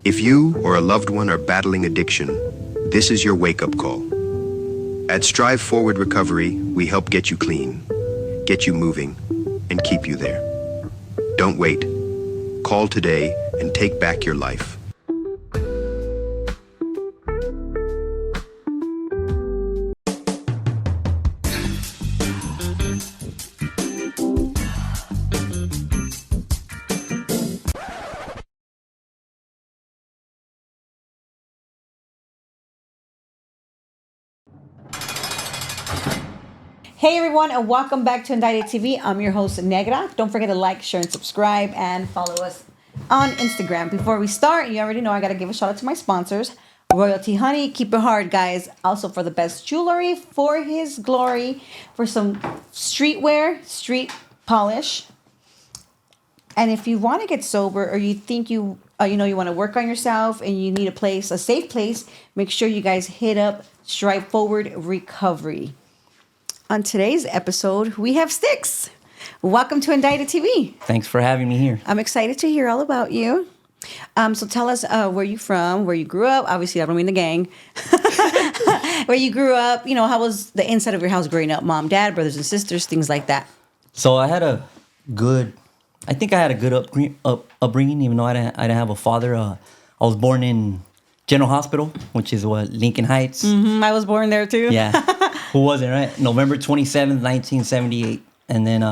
If you or a loved one are battling addiction, this is your wake-up call. At Strive Forward Recovery, we help get you clean, get you moving, and keep you there. Don't wait. Call today and take back your life. Hey everyone, and welcome back to Indicted TV. I'm your host, Negra. Don't forget to like, share, and subscribe, and follow us on Instagram. Before we start, you already know I gotta give a shout out to my sponsors. Royalty Honey, keep it hard, guys. Also for the best jewelry for his glory, for some streetwear, street polish. And if you want to get sober, or you think you want to work on yourself and you need a safe place, make sure you guys hit up Strive Forward Recovery. On today's episode, we have Sticks. Welcome to Indicted TV. Thanks for having me here. I'm excited to hear all about you. So tell us where you're from, where you grew up. Obviously, I don't mean the gang. Where you grew up, how was the inside of your house growing up? Mom, dad, brothers and sisters, things like that. So I had a good upbringing, even though I didn't have a father. I was born in General Hospital, which is Lincoln Heights. Mm-hmm, I was born there too. Yeah. Who wasn't, right? November 27th, 1978. And then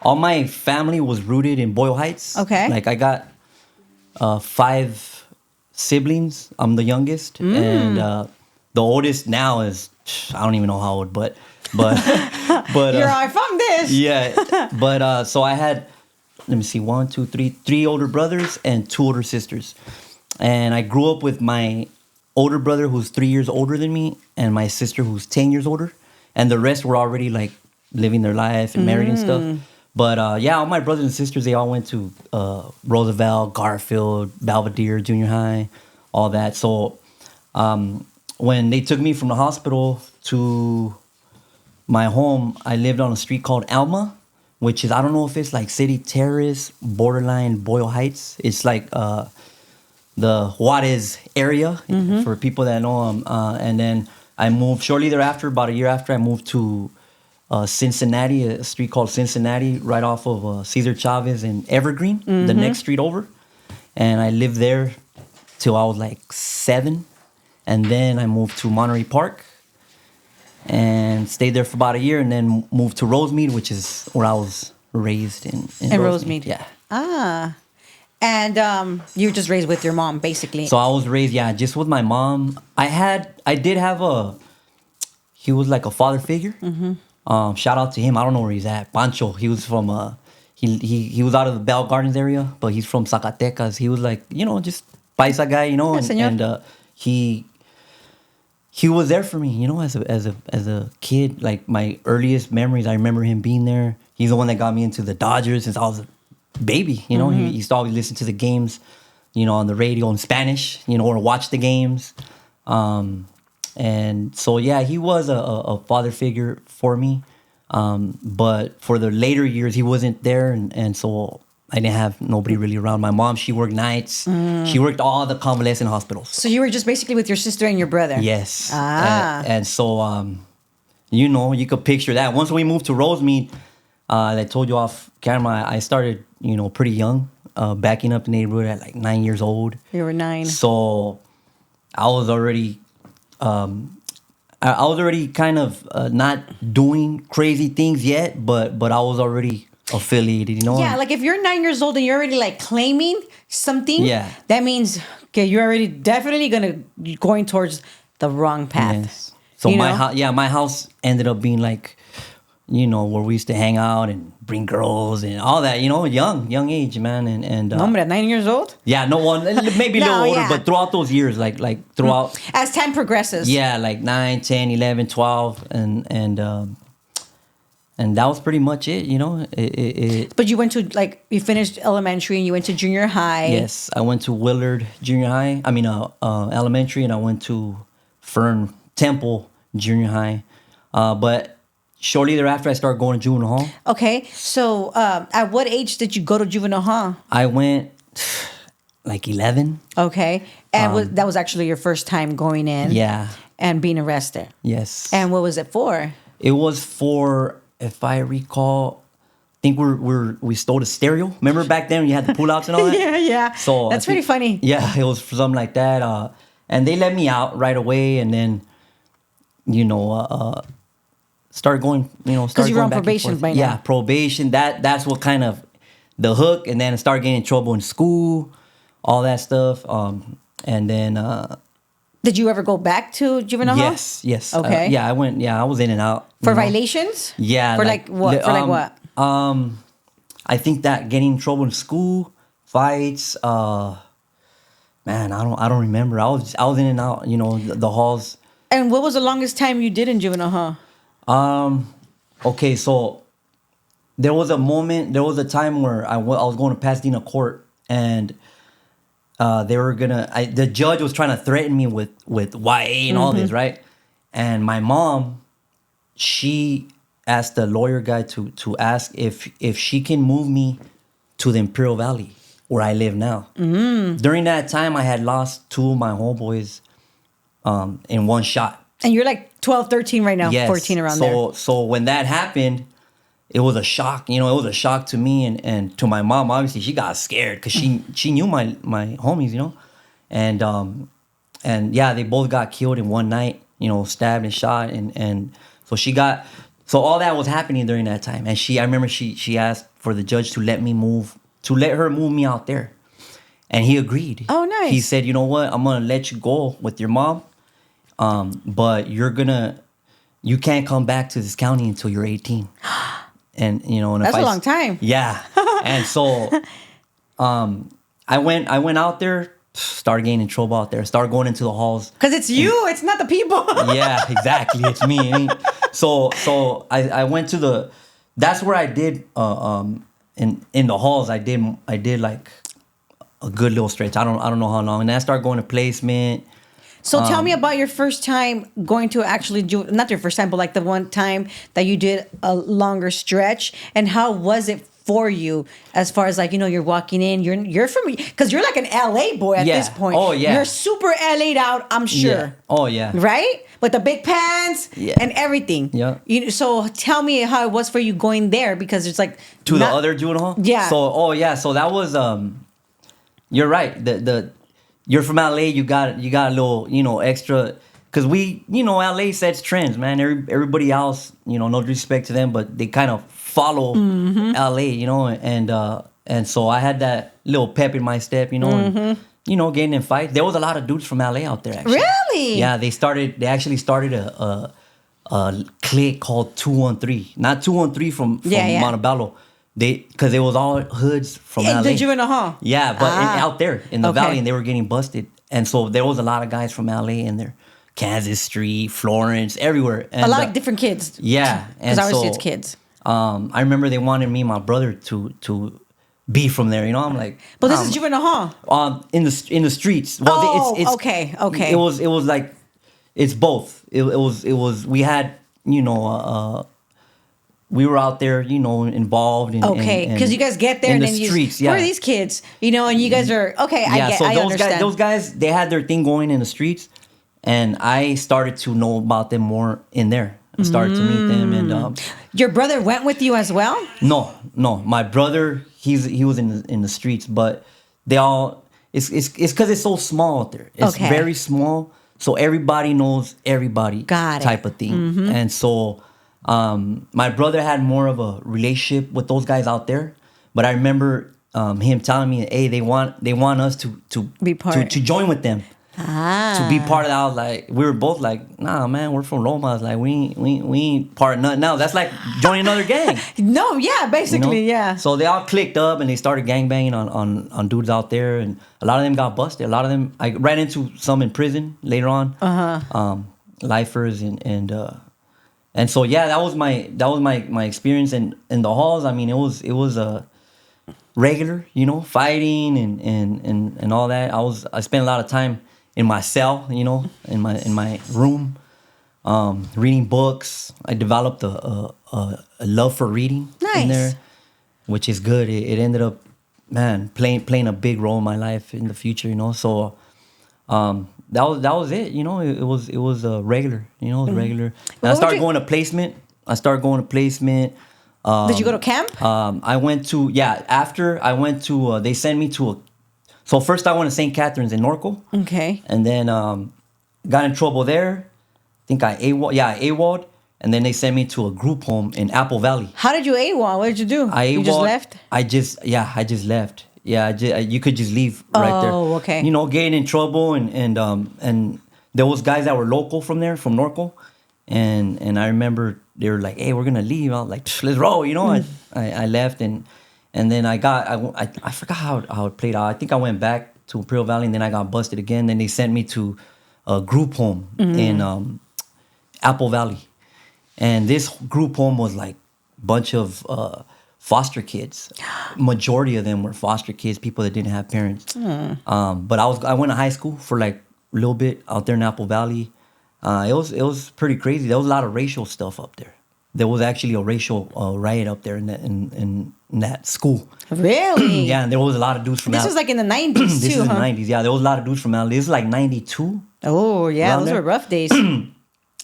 all my family was rooted in Boyle Heights. Okay. Like I got 5 siblings. I'm the youngest. And the oldest now is, I don't even know how old, but you're all from this. Yeah. But so I had, let me see, 3 older brothers and 2 older sisters. And I grew up with my older brother who's 3 years older than me and my sister who's 10 years older. And the rest were already like living their life and married and stuff. But all my brothers and sisters, they all went to Roosevelt, Garfield, Belvedere, Junior High, all that. So when they took me from the hospital to my home, I lived on a street called Alma, which is, I don't know if it's like City Terrace, borderline Boyle Heights. It's like the Juarez area for people that know them. And then I moved shortly thereafter, about a year after, I moved to Cincinnati, a street called Cincinnati, right off of Cesar Chavez and Evergreen, the next street over. And I lived there till I was like 7. And then I moved to Monterey Park and stayed there for about a year, and then moved to Rosemead, which is where I was raised in Rosemead. Yeah. Ah. And you were just raised with your mom, basically. So I was raised, just with my mom. He was like a father figure. Shout out to him. I don't know where he's at. Pancho. He was from, he was out of the Bell Gardens area, but he's from Zacatecas. He was like, just paisa guy, and he was there for me, as a kid. Like my earliest memories, I remember him being there. He's the one that got me into the Dodgers since I was a baby. He used to always listen to the games, on the radio in Spanish, or watch the games. And so, he was a father figure for me. But for the later years, he wasn't there. And so I didn't have nobody really around. My mom, she worked nights. She worked all the convalescent hospitals. So you were just basically with your sister and your brother? Yes. And so, you could picture that. Once we moved to Rosemead, I told you off camera, I started, pretty young, backing up the neighborhood at like 9 years old. You were 9. So I was already, kind of not doing crazy things yet, but I was already affiliated, Yeah, like if you're 9 years old and you're already like claiming something, that means, okay, you're already definitely going towards the wrong path. Yes. So my house ended up being like, where we used to hang out and bring girls and all that, young age, man. And no, at 9 years old? Yeah, no one, maybe a little older, but throughout those years, like throughout. As time progresses. Yeah, like 9, 10, 11, 12. And that was pretty much it, But you went to, you finished elementary and you went to junior high. Yes, I went to Willard Junior High. Elementary, and I went to Fern Temple Junior High. But shortly thereafter, I started going to Juvenile Hall. Okay, so at what age did you go to Juvenile Hall? I went like 11. Okay. And that was actually your first time going in. Yeah. And being arrested. Yes. And what was it for? It was for, if I recall, I think we stole a stereo. Remember back then when you had the pull-outs and all that? Yeah. So that's pretty funny. Yeah, it was for something like that. And they let me out right away, and then, start going, Because you were on probation by now. Yeah, probation. That's what kind of the hook, and then start getting in trouble in school, all that stuff. And then. Did you ever go back to juvenile hall? Yes. Okay. Yeah, I went. Yeah, I was in and out. For violations? Yeah. For like what? For like what? I think that getting in trouble in school, fights. Man, I don't remember. I was in and out. The halls. And what was the longest time you did in juvenile hall? Okay, so there was a time where I was going to Pasadena court, and they were the judge was trying to threaten me with YA and all this, right? And my mom, she asked the lawyer guy to ask if she can move me to the Imperial Valley where I live now. During that time, I had lost 2 of my homeboys in one shot. And you're like 12, 13 right now, Yes. 14 around there. So when that happened, it was a shock. It was a shock to me and to my mom. Obviously, she got scared because she knew my homies, and yeah, they both got killed in one night. Stabbed and shot, and so she got. So all that was happening during that time, and I remember she asked for the judge to let her move me out there, and he agreed. Oh, nice. He said, "You know what? I'm gonna let you go with your mom, but you can't come back to this county until you're 18." And and that's a long time. Yeah. And so I went out there, started getting in trouble out there, started going into the halls. Because it's you, it's not the people. Yeah, exactly. It's me. So I went to that's where I did in the halls I did like a good little stretch. I don't know how long. And then I started going to placement. So tell me about your first time going to actually do, not your first time, but like the one time that you did a longer stretch, and how was it for you as far as like, you're walking in, you're from, because you're like an LA boy at this point. Oh, yeah. You're super LA'd out, I'm sure. Yeah. Oh, yeah. Right? With the big pants and everything. Yeah. So tell me how it was for you going there, because it's like. To the other juvenile hall? Yeah. So that was, you're right. You're from LA, you got a little, extra, because LA sets trends, man. Everybody else, no disrespect to them, but they kind of follow LA, and so I had that little pep in my step, and, getting in fights. There was a lot of dudes from LA out there, actually. Really? Yeah, they actually started a clique called 213, not 213 from Montebello. Because it was all hoods from LA. The juvenile hall. Yeah, but out there in the valley, and they were getting busted. And so there was a lot of guys from LA in there. Kansas Street, Florence, everywhere. And, a lot of different kids. Yeah. Because obviously it's kids. I remember they wanted me and my brother to be from there. I'm like... But this is juvenile hall. In the streets. Well, it's okay. It was like... It's both. It was... We had, we were out there, involved in because you guys get there and then streets, who are these kids? And you guys are I understand. Those guys, they had their thing going in the streets, and I started to know about them more in there. I started to meet them, and your brother went with you as well? No, my brother, he was in the streets, but they all it's because it's so small out there. It's very small, so everybody knows everybody. Got it. Type of thing, and so. My brother had more of a relationship with those guys out there, but I remember him telling me, "Hey, they want us to be part to join with them, to be part of that." I was like, we were both like, "Nah, man, we're from Loma." I was like, we ain't part of nothing. Now that's like joining another gang. No, yeah, basically, yeah. So they all clicked up and they started gangbanging on dudes out there, and a lot of them got busted. A lot of them, I ran into some in prison later on, lifers and so yeah, that was my experience in the halls. I mean, it was a regular, fighting and all that. I spent a lot of time in my cell, in my room, reading books. I developed a love for reading in there, which is good. It ended up man, playing a big role in my life in the future, you know. So that was it, you know. It was regular, you know, it was regular. And I started going to placement. Did you go to camp? I went to after I went to they sent me to a. So first I went to St. Catharines in Norco. Okay. And then got in trouble there. I think I AWOL'd. And then they sent me to a group home in Apple Valley. How did you AWOL? What did you do? You just left? I just left. Yeah, you could just leave right there. Oh, okay. You know, getting in trouble and there was guys that were local from there, from Norco. And I remember they were like, "Hey, we're gonna leave." I was like, "Let's roll," you know. I left and then I forgot how it played out. I think I went back to Parole Valley and then I got busted again. Then they sent me to a group home in Apple Valley, and this group home was like a bunch of foster kids. Majority of them were foster kids, people that didn't have parents. But I went to high school for like a little bit out there in Apple Valley. It was pretty crazy. There was a lot of racial stuff up there. There was actually a racial riot up there in that school. Really? Yeah, and there was a lot of dudes from. This was like in the 90s too, This is in the 90s. Yeah, there was a lot of dudes from LA. This is like 92. Oh yeah, those were rough days.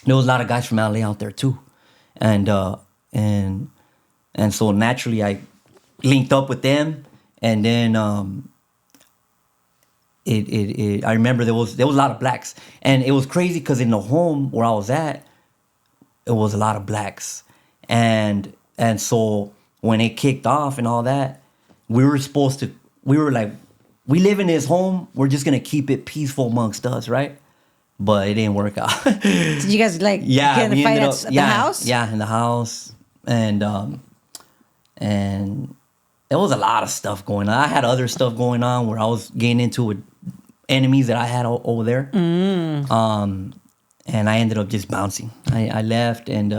There was a lot of guys from LA out there too, and so naturally I linked up with them, and then I remember there was a lot of blacks, and it was crazy because in the home where I was at, it was a lot of blacks, and so when it kicked off and all that, we were like, we live in this home, we're just gonna keep it peaceful amongst us, right? But it didn't work out. Did you guys get in a fight at the house? Yeah, in the house, and there was a lot of stuff going on. I had other stuff going on where I was getting into with enemies that I had over there. And I ended up just bouncing. I left, and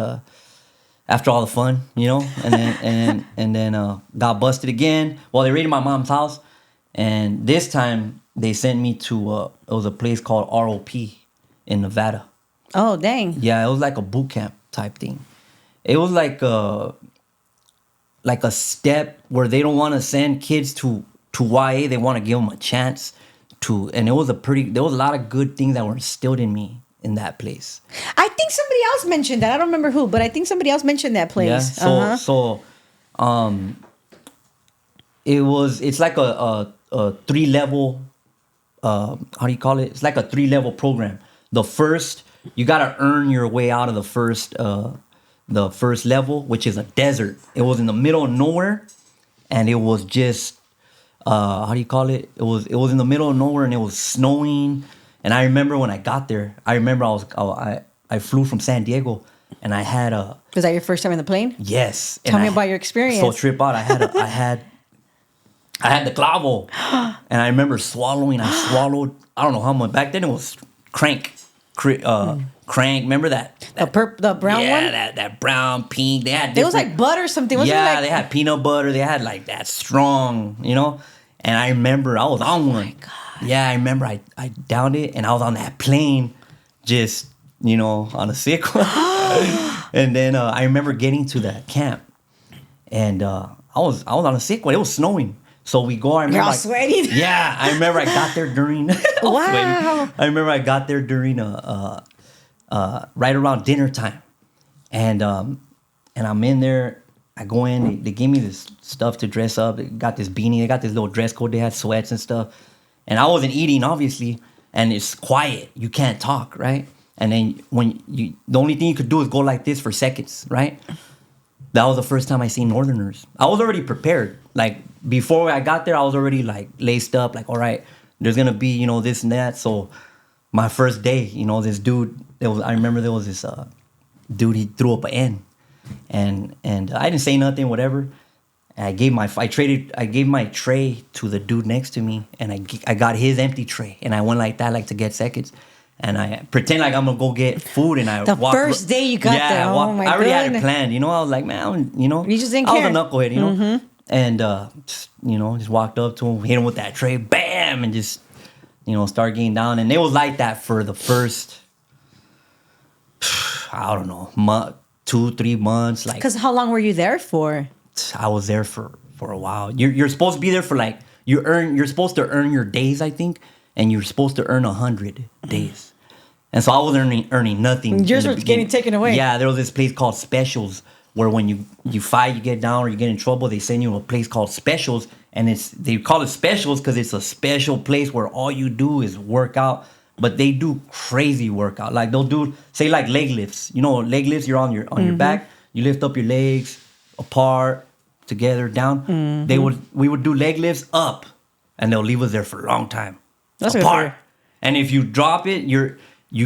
after all the fun, you know, and then got busted again. Well, they raided my mom's house, and this time they sent me to it was a place called ROP in Nevada. Oh, dang. Yeah, it was like a boot camp type thing. It was like a step where they don't want to send kids to YA. They want to give them a chance to, and there was a lot of good things that were instilled in me in that place. I think somebody else mentioned that. I don't remember who, but I think somebody else mentioned that place. Yeah. It's like a 3-level, how do you call it? It's like a 3-level program. The first, you got to earn your way out of the first level, which is a desert. It was in the middle of nowhere, and it was just how do you call it? It was in the middle of nowhere, and it was snowing. And I remember when I got there, I flew from San Diego, and I had a. Was that your first time in the plane? Yes. Tell me about your experience. So trip out. I had the clavo, and I remember swallowing. I swallowed. I don't know how much. Back then it was crank. Remember that? The brown one? Yeah, that brown, pink. They had it was like butter or something. Wasn't it like... they had peanut butter. They had like that strong, you know. And I remember I was on one. Oh my God. Yeah, I remember I downed it, and I was on that plane, just, you know, on a sick one. And then I remember getting to that camp, and I was on a sick one. It was snowing. So we go. I remember. You're all sweating. Yeah, I remember I got there during. Wow. I remember I got there during right around dinner time, and I'm in there. I go in. They gave me this stuff to dress up. They got this beanie. They got this little dress code. They had sweats and stuff, and I wasn't eating obviously. And it's quiet. You can't talk, right? And then the only thing you could do is go like this for seconds, right? That was the first time I seen Northerners. I was already prepared. Like, before I got there, I was already, like, laced up. Like, all right, there's going to be, you know, this and that. So, my first day, you know, this dude, I remember there was this dude, he threw up an N. And I didn't say nothing, whatever. And I gave my tray to the dude next to me. And I got his empty tray. And I went like that, like, to get seconds. And I pretend like I'm gonna go get food, and I the first day you got there. I already had it planned, you know. I was like, man, you know, you just didn't care. I was a knucklehead, you know, and just walked up to him, hit him with that tray, bam, and just, you know, start getting down. And it was like that for the first, I don't know, 2-3 months, like. Because how long were you there for? I was there for for a while. You're supposed to be there for like you're supposed to earn your days, I think, and you're supposed to earn 100 days. And so I was earning nothing. Yours was getting taken away. Yeah, there was this place called Specials where when you fight, you get down or you get in trouble, they send you to a place called Specials, and they call it Specials because it's a special place where all you do is work out. But they do crazy workout. Like they'll do, say like leg lifts. You know, leg lifts, you're on your back. You lift up your legs apart, together, down. We would do leg lifts up, and they'll leave us there for a long time. That's apart. And if you drop it, you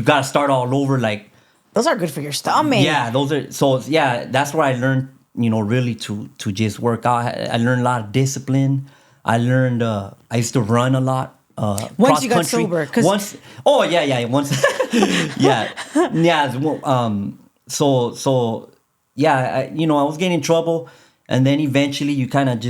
got to start all over. Like those are good for your stomach. Yeah, that's where I learned, really to just work out. I learned a lot of discipline. I learned, I used to run a lot. Once you got sober, once, I was getting in trouble, and then eventually you kind of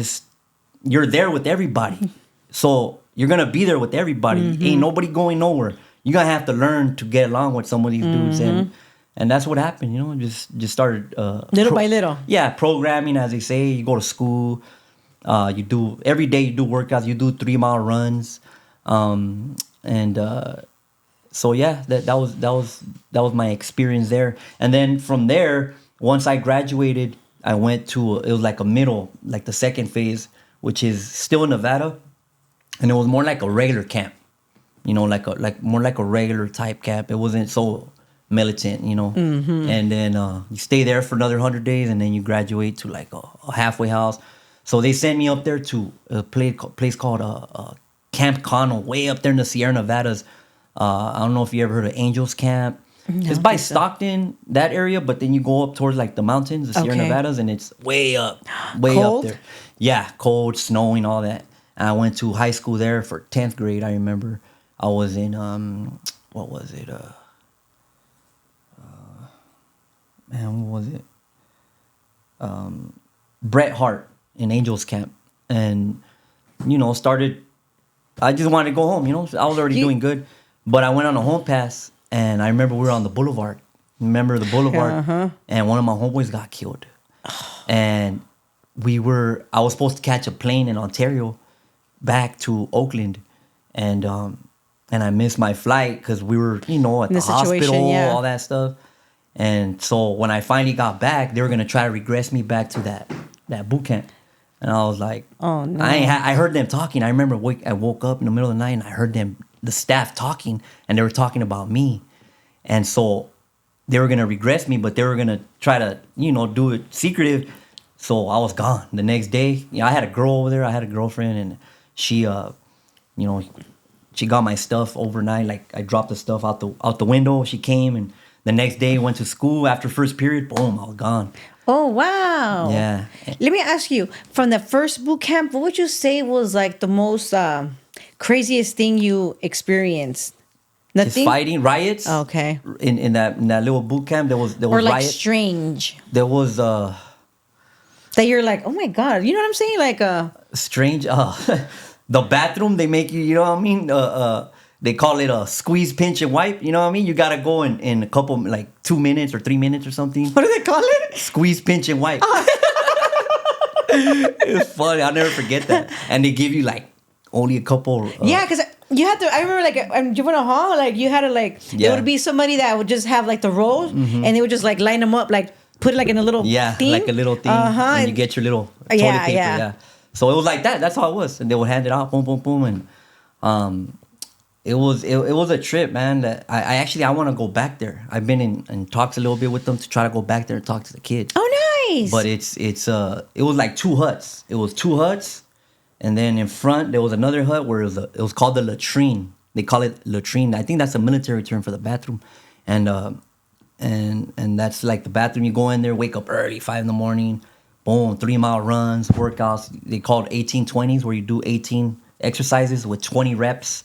you're there with everybody, so you're gonna be there with everybody. Ain't nobody going nowhere. You're gonna have to learn to get along with some of these dudes, and that's what happened. Just started little by little. Yeah, programming, as they say. You go to school. You do every day. You do workouts. You do 3-mile runs. So yeah, that was my experience there. And then from there, once I graduated, I went to it was like the second phase, which is still in Nevada, and it was more like a regular camp, more like a regular type camp. It wasn't so militant, And then you stay there for another 100 days, and then you graduate to like a halfway house. So they sent me up there to a place called Camp Connell, way up there in the Sierra Nevadas. I don't know if you ever heard of Angels Camp. No, it's by Stockton, that area, but then you go up towards like the mountains, the Sierra Nevadas, and it's way up there. Yeah, cold, snowing, all that. And I went to high school there for 10th grade. I remember I was in what was it? Bret Hart in Angels Camp, and started. I just wanted to go home, I was already doing good. But I went on a home pass, and I remember we were on the boulevard. Remember the boulevard? And one of my homeboys got killed. And I was supposed to catch a plane in Ontario back to Oakland. And I missed my flight because we were, at the hospital, all that stuff. And so when I finally got back, they were going to try to regress me back to that boot camp. And I was like, oh, no. I heard them talking. I remember I woke up in the middle of the night and I heard the staff talking, and they were talking about me. And so they were going to regress me, but they were going to try to, do it secretive. So I was gone. The next day, I had a girl over there. I had a girlfriend, and she, she got my stuff overnight. Like I dropped the stuff out the window. She came, and the next day went to school. After first period, boom, I was gone. Oh, wow. Yeah. Let me ask you, from the first boot camp, what would you say was like the most craziest thing you experienced? Nothing? Just fighting, riots. Okay. In that little boot camp, there was or like riots. Strange. There was that you're like, oh my God, you know what I'm saying? Like strange. The bathroom, they make you, you know what I mean? They call it a squeeze, pinch, and wipe. You know what I mean? You got to go in a couple, like 2 minutes or 3 minutes or something. What do they call it? Squeeze, pinch, and wipe. It's funny. I'll never forget that. And they give you like only a couple. Yeah, because you had to, I remember like in Juvenile Hall, like you had to like, it would be somebody that would just have like the rolls, and they would just like line them up, like put it like in a little thing. Like a little thing. And you get your little toilet paper. Yeah. So it was like that. That's how it was. And they would hand it out, boom, boom, boom. And it was a trip, man. That I want to go back there. I've been in talks a little bit with them to try to go back there and talk to the kids. Oh, nice. But it was like 2 huts. It was 2 huts, and then in front there was another hut where it was called the latrine. They call it latrine. I think that's a military term for the bathroom, and that's like the bathroom. You go in there, wake up early, 5 in the morning, boom, 3-mile runs, workouts. They called 18-20s, where you do 18 exercises with 20 reps.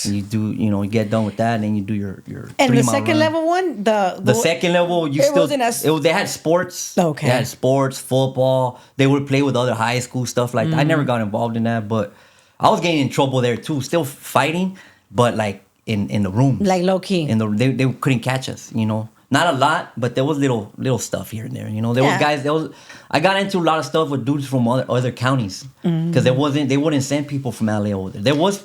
You do, you get done with that, and then you do your and 3-mile the second run. Level one, the second level, they had sports. Okay. They had sports, football. They would play with other high school stuff like that. I never got involved in that, but I was getting in trouble there too. Still fighting, but like in the rooms, like low key. They couldn't catch us. Not Not a lot, but there was little stuff here and there. You know, there was guys. I got into a lot of stuff with dudes from other counties because they wouldn't send people from LA over there. There was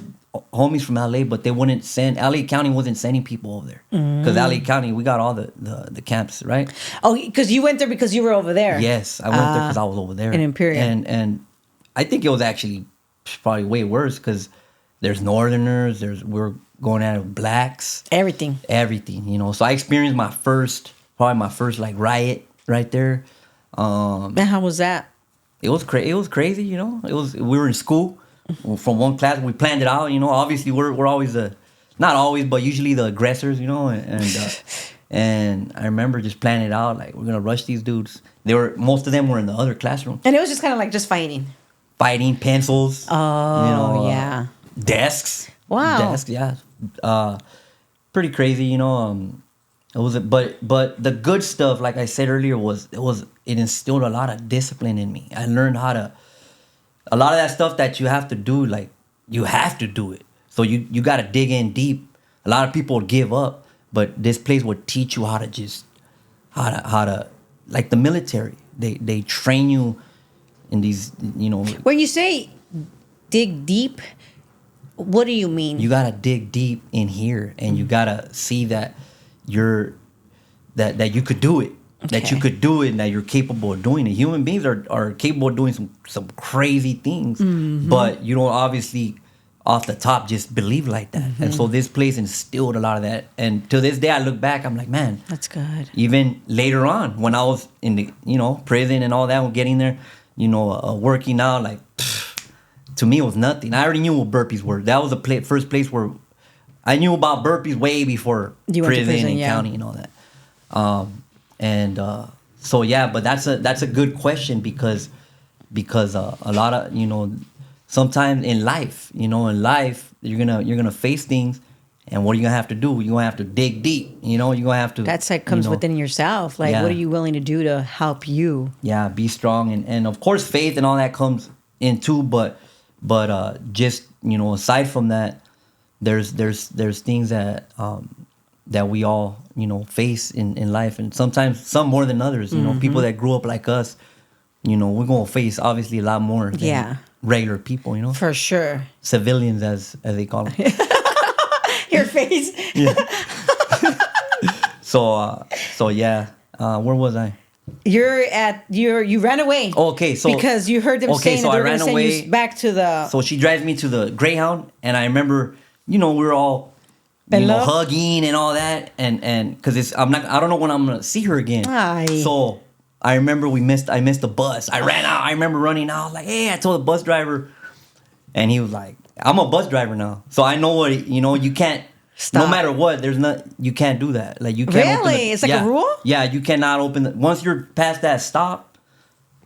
homies from LA, but they wouldn't send. LA County wasn't sending people over there because LA County, we got all the camps, right? Oh, because you went there because you were over there. Yes, I went there because I was over there in Imperial, and I think it was actually probably way worse because there's Northerners, we're going at it with blacks, everything, you know. So I experienced my first like riot right there. And how was that? It was crazy, you know. We were in school from one class. We planned it out, you know. Obviously, we're always not always, but usually the aggressors, you know. And I remember just planning it out, like we're gonna rush these dudes. Most of them were in the other classroom, and it was just kind of like just fighting, pencils. Oh, you know, yeah. Desks. Wow. Desks, yeah. Pretty crazy, you know. It was, but the good stuff, like I said earlier, it instilled a lot of discipline in me. I learned a lot of that stuff that you have to do, like you have to do it. So you got to dig in deep. A lot of people would give up, but this place would teach you how to like the military. They train you in these, you know. When you say dig deep, what do you mean? You gotta dig deep in here, and you gotta see that that you could do it. Okay. That you could do it, and that you're capable of doing it. Human beings are capable of doing some crazy things, but you don't obviously off the top just believe like that. And so this place instilled a lot of that. And to this day, I look back, I'm like, man, that's good. Even later on, when I was in the prison and all that, getting there, working out, like. To me, it was nothing. I already knew what burpees were. That was the first place where I knew about burpees way before prison and county and all that. So yeah, but that's a good question because a lot of sometimes in life you're gonna face things, and what are you gonna have to do? You're gonna have to dig deep. You're gonna have to. That's like comes within yourself. Like, what are you willing to do to help you? Yeah, be strong and of course faith and all that comes in too, but just aside from that, there's things that that we all face in life, and sometimes some more than others. People that grew up like us, we're gonna face obviously a lot more than regular people. For sure, civilians as they call them. Your face. Yeah. So yeah, where was I? You ran away. Okay, so because you heard them saying that they were going to send you back to the. So she drives me to the Greyhound, and I remember, we were all, hugging and all that, and because I don't know when I'm gonna see her again. Aye. So I remember I missed the bus. I ran out. I remember running out like, hey, I told the bus driver, and he was like, I'm a bus driver now, so I know what you can't. Stop. No matter what, you can't do that. Like you can't. Really? It's like a rule? Yeah, you cannot open once you're past that stop.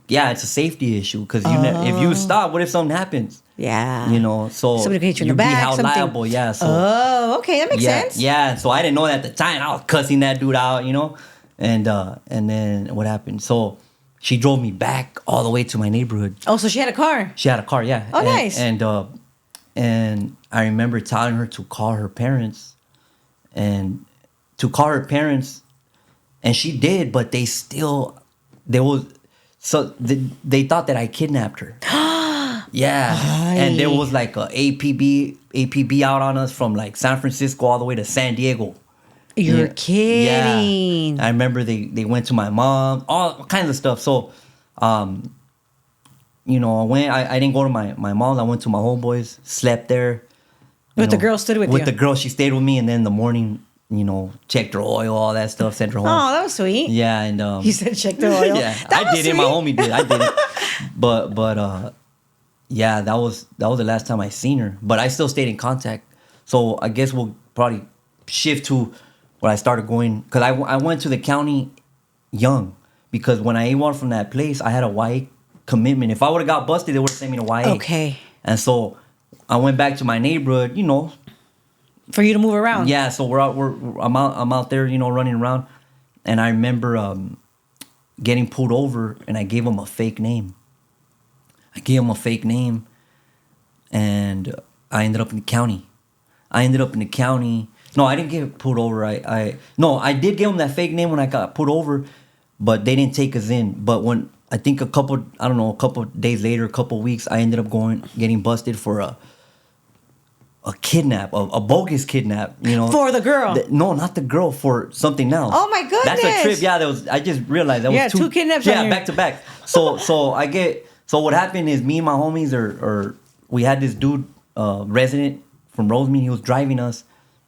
Yeah, it's a safety issue because if you stop, what if something happens? Yeah. So somebody could hit you in the back. Be held something. liable. Yeah. So. Okay, that makes sense. Yeah. So I didn't know that at the time. I was cussing that dude out, and then what happened? So she drove me back all the way to my neighborhood. Oh, so she had a car. She had a car. Yeah. Oh, nice. And I remember telling her to call her parents, and she did, but they thought that I kidnapped her. Yeah. Aye. And there was like a APB out on us from like San Francisco all the way to San Diego. You're kidding. Yeah. I remember they went to my mom, all kinds of stuff. So, I didn't go to my mom's. I went to my homeboys, slept there. But the girl stood with you? With the girl, she stayed with me. And then in the morning, checked her oil, all that stuff, sent her home. Oh, that was sweet. Yeah, and... you said check the oil? Yeah, I did it. My homie did. I did it. But yeah, that was the last time I seen her. But I still stayed in contact. So I guess we'll probably shift to where I started going. Because I went to the county young. Because when I AWOL from that place, I had a YA commitment. If I would have got busted, they would have sent me to YA. Okay. And so I went back to my neighborhood, for you to move around. Yeah, so I'm out there, running around, and I remember getting pulled over, and I gave him a fake name. And I ended up in the county. No, I didn't get pulled over. I did give them that fake name when I got pulled over, but they didn't take us in. But when I think a couple days later, a couple weeks, I ended up getting busted for a kidnap, a bogus kidnap. For the girl. No, not the girl. For something else. Oh my goodness. That's a trip. Yeah, I just realized that was two kidnaps. Yeah, back to back. So what happened is me and my homies we had this dude resident from Rosemead. He was driving us.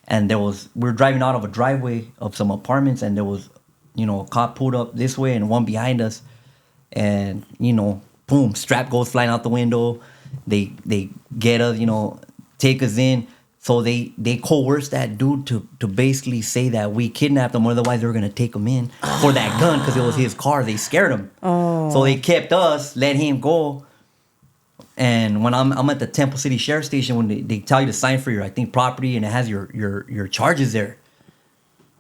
And we were driving out of a driveway of some apartments, and there was, a cop pulled up this way and one behind us, and boom, strap goes flying out the window. They get us, take us in. So they coerced that dude to basically say that we kidnapped him, otherwise they were gonna take him in for that gun because it was his car. They scared him. Oh. So they kept us, let him go. And when I'm at the Temple City Sheriff Station, when they tell you to sign for your, I think, property, and it has your charges there.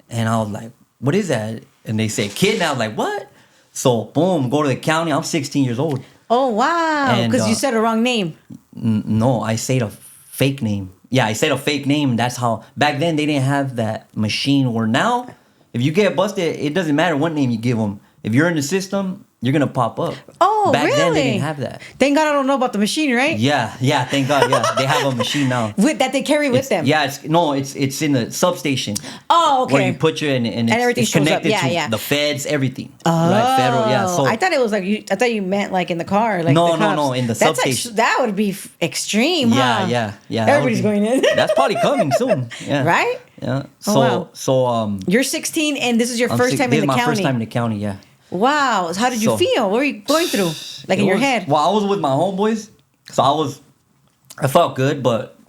And I was like, what is that? And they say kidnap. I was like, what? So boom, go to the county. I'm 16 years old. Oh, wow. Because you said a wrong name. No, I said a fake name. Yeah, I said a fake name. That's how, back then they didn't have that machine where now, if you get busted, it doesn't matter what name you give them. If you're in the system, you're going to pop up. Oh, back really? then they didn't have that. Thank God I don't know about the machine, right? Yeah, thank God. Yeah, they have a machine now. That they carry with them. Yeah, it's in the substation. Oh, okay. Where you put your and everything it's shows up. connected Yeah, to yeah. the feds, everything. Oh, right, federal. Yeah, so I thought it was like I thought you meant like in the car. Like no, the cops. no, in the That's substation. that would be extreme. Huh? Yeah. Everybody's going in. That's probably coming soon. Yeah. Right? Yeah. Oh, So wow. You're 16 and this is your first time this in the is my county. first time in the county. Yeah. Wow. How did you feel? What were you going through? Like in your head? Well, I was with my homeboys, so I felt good, but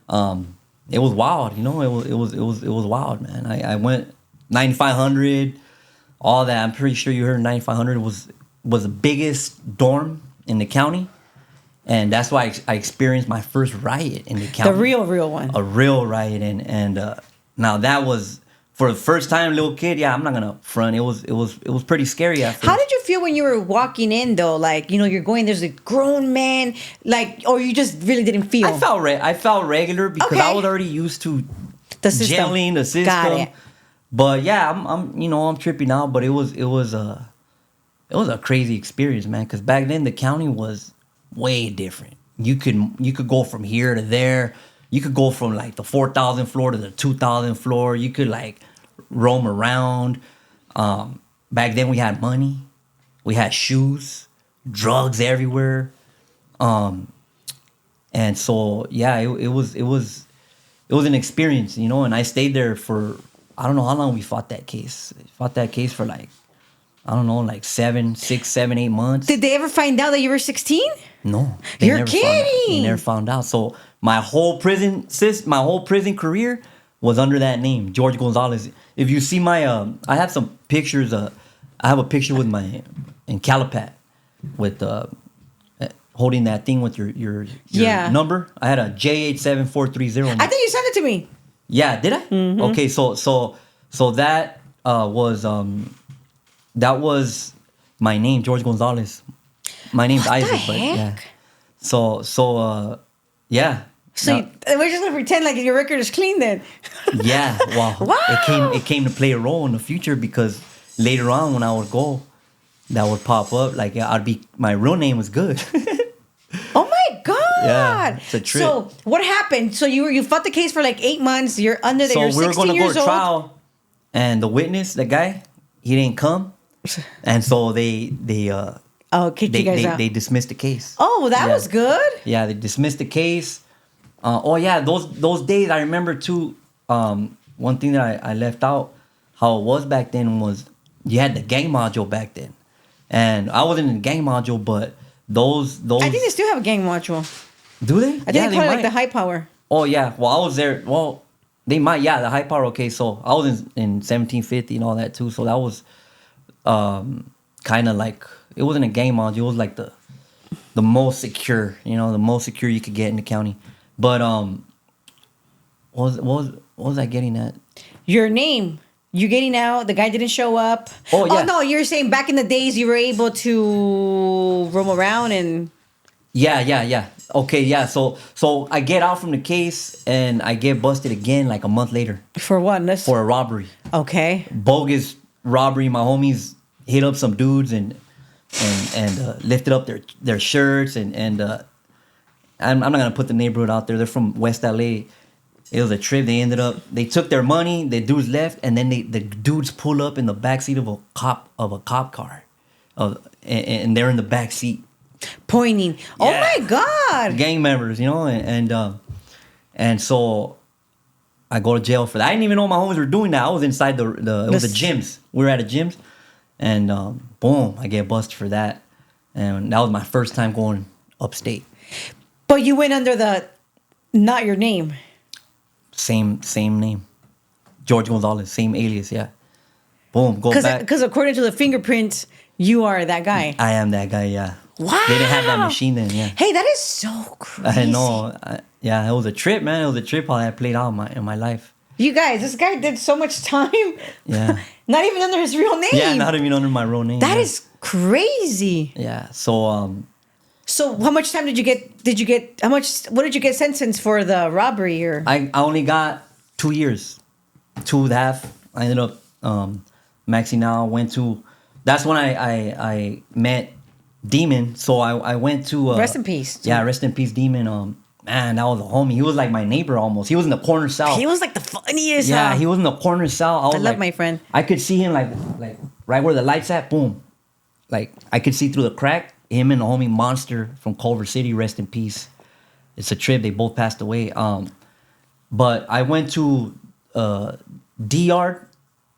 it was wild. It was wild, man. I went 9,500, all that. I'm pretty sure you heard 9,500 was the biggest dorm in the county, and that's why I experienced my first riot in the county. The real one. A real riot, and now that was. For the first time, little kid, yeah, I'm not gonna front. It was pretty scary at first. How did you feel when you were walking in though? Like, you're going, there's a grown man, like, or you just really didn't feel? I felt regular because I was already used to the system. gelling the system. Got it. But yeah, I'm tripping out. But it was a crazy experience, man. Because back then the county was way different. You could go from here to there. You could go from like the 4,000 floor to the 2,000 floor. You could like roam around. Back then we had money, we had shoes, drugs everywhere, and so yeah, it was an experience, And I stayed there for I don't know how long we fought that case. For like I don't know, like 6, 7, 8 months. Did they ever find out that you were 16? No, You're kidding. They never found out. So my whole prison career was under that name, George Gonzalez. If you see my, I have some pictures. I have a picture with in Calipat, with holding that thing with your number. I had a J87430. I think you sent it to me. Yeah, did I? Mm-hmm. Okay, so that was my name, George Gonzalez. My name's What Isaac, the but heck? yeah. Yeah. So we're just gonna pretend like your record is clean then. Yeah, well, Wow. it came to play a role in the future because later on when I would go, that would pop up. Like my real name was good. Oh my God! Yeah, it's a trip. So what happened? So you fought the case for like 8 months. You're under there. So You're we 16 were going to years go to old. trial, and the witness, the guy, he didn't come, and so they kicked you guys out. They dismissed the case. Oh, well, that was good. Yeah, they dismissed the case. Those days I remember too. One thing that I left out, how it was back then was you had the gang module back then, and I wasn't in the gang module, but those. I think they still have a gang module. Do they? I think they call it like the high power. Oh yeah, well I was there. Well, they might. Yeah, the high power. Okay, so I was in 1750 and all that too. So that was kind of like, it wasn't a gang module. It was like the most secure, the most secure you could get in the county. But what was I getting at? Your name. You getting out? The guy didn't show up. Oh yeah. Oh no, you're saying back in the days you were able to roam around and. Yeah. Okay, yeah. So I get out from the case and I get busted again like a month later For what? for a robbery. Okay. Bogus robbery. My homies hit up some dudes and lifted up their shirts and I'm not gonna put the neighborhood out there. They're from West LA. It was a trip. They took their money. The dudes left, and then the dudes pull up in the backseat of a cop car, and they're in the back seat. Pointing. Oh Yeah. my God. Gang members, and so I go to jail for that. I didn't even know my homies were doing that. I was inside it was the gyms. We were at a gyms, and boom, I get busted for that, and that was my first time going upstate. But you went under the not your name. Same name, George Gonzalez, same alias, yeah. Boom, go back. Because according to the fingerprints, you are that guy. I am that guy, yeah. Wow. They didn't have that machine then, yeah. Hey, that is so crazy. I know. Yeah, it was a trip, man. It was a trip how that played out in my life. You guys, this guy did so much time. Yeah. Not even under his real name. Yeah, not even under my real name. That yeah. is crazy. Yeah. So So how much time did you get? What did you get sentenced for the robbery or? I only got 2 years, 2.5. I ended up maxing out. That's when I met Demon. So I went to Rest in peace. Yeah, rest in peace, Demon. Man, that was a homie. He was like my neighbor almost. He was in the corner south. He was like the funniest. Yeah, he was in the corner south. I love my friend. I could see him like right where the lights at. Boom, like I could see through the crack. Him and the homie Monster from Culver City. Rest in peace. It's a trip. They both passed away. But I went to D-Yard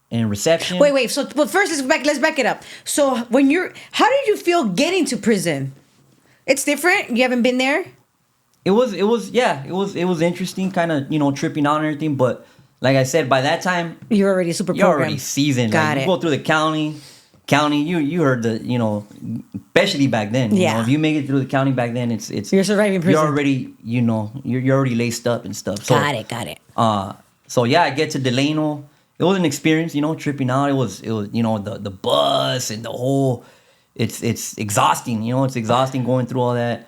in reception. Wait. So, but first, let's back it up. So, how did you feel getting to prison? It's different. You haven't been there. It was interesting, kind of tripping out and everything. But like I said, by that time You're already super you're programmed. already seasoned. Got Like, it. you go through the county. You heard especially back then. Yeah. If you make it through the county back then, it's You're surviving prison. You're already you're already laced up and stuff. So, Got it. So yeah, I get to Delano. It was an experience, tripping out. It was the bus and the whole. It's exhausting. It's exhausting going through all that.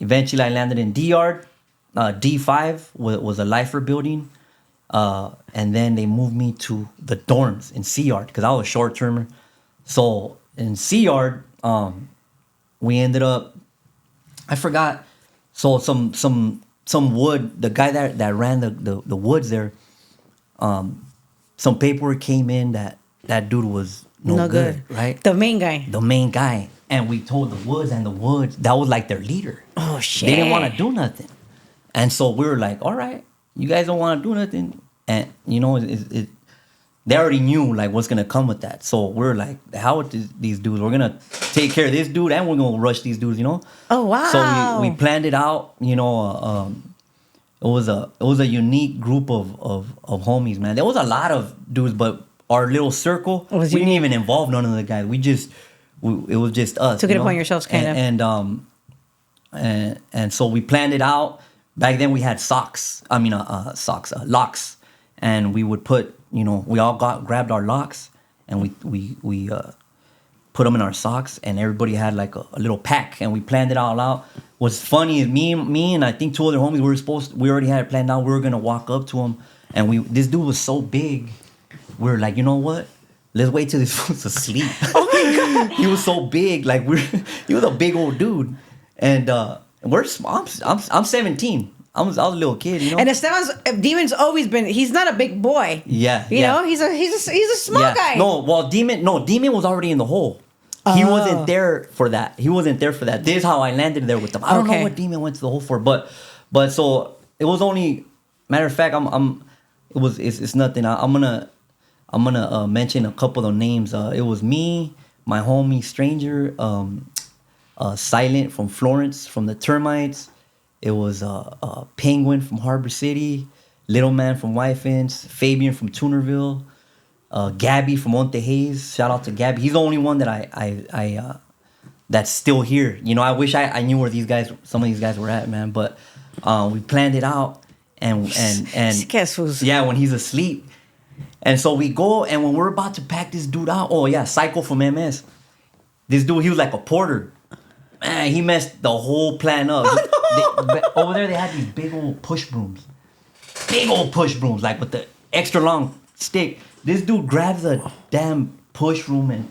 Eventually, I landed in D-Yard. D5 was a lifer building. And then they moved me to the dorms in C-Yard because I was a short-termer. So in C-Yard, we ended up, I forgot. So some wood, the guy that ran the woods there, some paperwork came in that dude was no good, right? The main guy. The main guy. And we told the woods, that was like their leader. Oh, shit. They didn't want to do nothing. And so we were like, all right, you guys don't want to do nothing. And, they already knew, like, what's going to come with that. So we're like, how with these dudes? We're going to take care of this dude and we're going to rush these dudes, Oh, wow. So we planned it out, it was a unique group of homies, man. There was a lot of dudes, but our little circle, we didn't even involve none of the guys. It was just us. Took it upon yourselves, kind of. And so we planned it out. Back then we had locks, and we would put, we all grabbed our locks, and we put them in our socks, and everybody had like a little pack, and we planned it all out. What's funny is me and I think 2 other homies, we already had it planned out. We were gonna walk up to him, and this dude was so big. We were like, you know what? Let's wait till this fool's asleep. Oh my God. He was so big, like he was a big old dude, and we're small. I'm 17. I was a little kid, And Demon's always been. He's not a big boy. Yeah, He's a small guy. Demon was already in the hole. He wasn't there for that. This is how I landed there with them. I don't know what Demon went to the hole for, but so it was only matter of fact. It's nothing. I'm gonna mention a couple of names. It was me, my homie Stranger, Silent from Florence from the Termites. It was Penguin from Harbor City, Little Man from Wyfins, Fabian from Tunerville, Gabby from Monte Hayes. Shout out to Gabby. He's the only one that I that's still here. I wish I knew where some of these guys were at, man. But we planned it out, and yeah, when he's asleep. And so we go, and when we're about to pack this dude out, Psycho from MS. This dude, he was like a porter. man, he messed the whole plan up. Over there, they had these big old push brooms. Big old push brooms, like with the extra long stick. This dude grabs a damn push broom and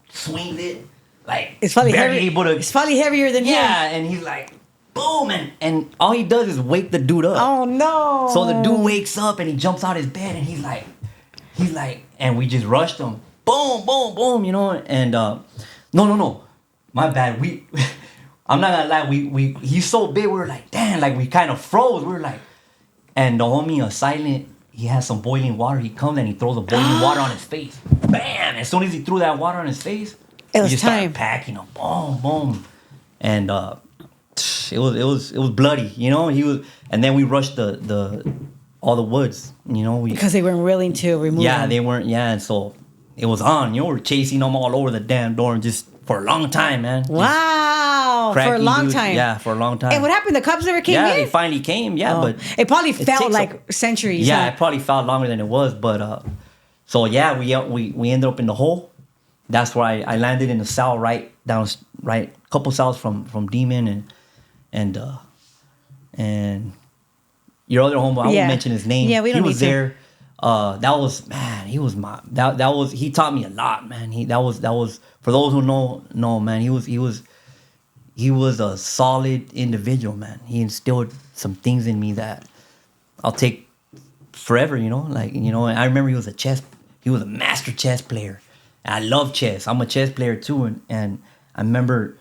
swings it. Like, it's probably barely heavy. able to. It's probably heavier than him. Yeah, and he's like, boom, and all he does is wake the dude up. Oh no! So the dude wakes up and he jumps out his bed and he's like, and we just rushed him. Boom, boom, boom, and no, my bad. I'm not gonna lie, he's so big, we were like, damn, like we kind of froze. We were like, and the homie, Silent, he has some boiling water. He comes and he throws the boiling water on his face. Bam! As soon as he threw that water on his face, it was he just time. started packing him. Boom, boom, and it was bloody, He was, and then we rushed all the woods, because they weren't willing to remove. Yeah, him. they weren't. Yeah, and so it was on. We're chasing them all over the damn door, and just for a long time, man. Wow, for a Cracking long dudes. time. Yeah, for a long time. And what happened? The cops never came in. Yeah, they finally came. Yeah, but it probably it felt takes like centuries. Yeah, huh? it probably felt longer than it was. But so yeah, we ended up in the hole. That's where I landed in the cell right couple cells from Demon and your other homeboy. I won't mention his name. Yeah, we don't He was need to. there. That was, man. He was he taught me a lot, man. That was for those who know, man. He was a solid individual, man. He instilled some things in me that I'll take forever, and I remember he was a master chess player. And I love chess. I'm a chess player too, and I remember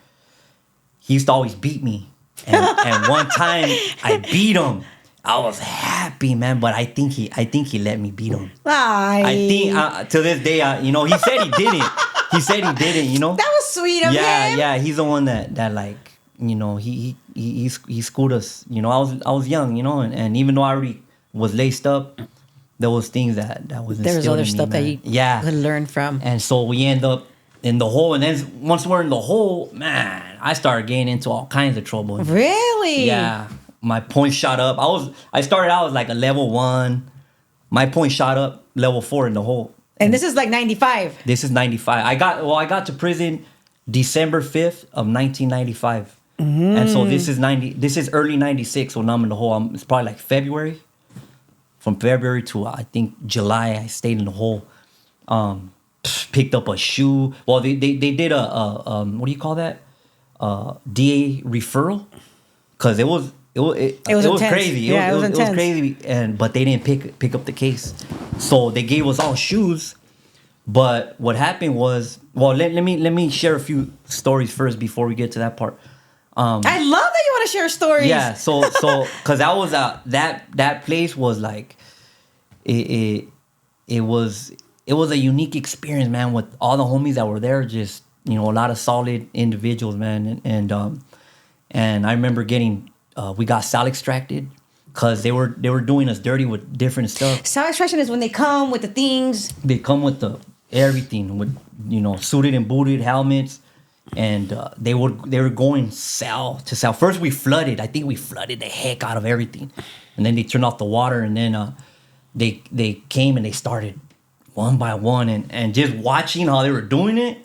he used to always beat me. And one time I beat him. I was happy, man, but I think he let me beat him. Aye. I think to this day, he said he didn't. He said he didn't. That was sweet of him. Yeah. He's the one that like he schooled us. I was young, and even though I already was laced up, there was things that was instilled There was other in me, stuff that man. you could learn from. And so we end up in the hole, and then once we're in the hole, man, I started getting into all kinds of trouble. Really? Yeah. My points shot up. I started out as like a level 1. My points shot up level 4 in the hole. And this is like 95. This is 95. I got to prison December 5th of 1995. And so this is early 96 when I'm in the hole. It's probably like February. From February to I think July, I stayed in the hole. Picked up a shoe. Well, they did a what do you call that? DA referral, because it was crazy. Yeah, it was intense. It was crazy, but they didn't pick up the case. So they gave us all shoes. But what happened was, well, let me share a few stories first before we get to that part. I love that you want to share stories. Yeah, so because that was that place was like it was a unique experience, man, with all the homies that were there. Just a lot of solid individuals, man, and I remember getting we got sal extracted because they were doing us dirty with different stuff. Sal extraction is when they come with the things. They come with the everything, with suited and booted helmets. And they were going cell to cell. First we flooded. I think we flooded the heck out of everything, and then they turned off the water, and then they came and they started one by one, and just watching how they were doing it,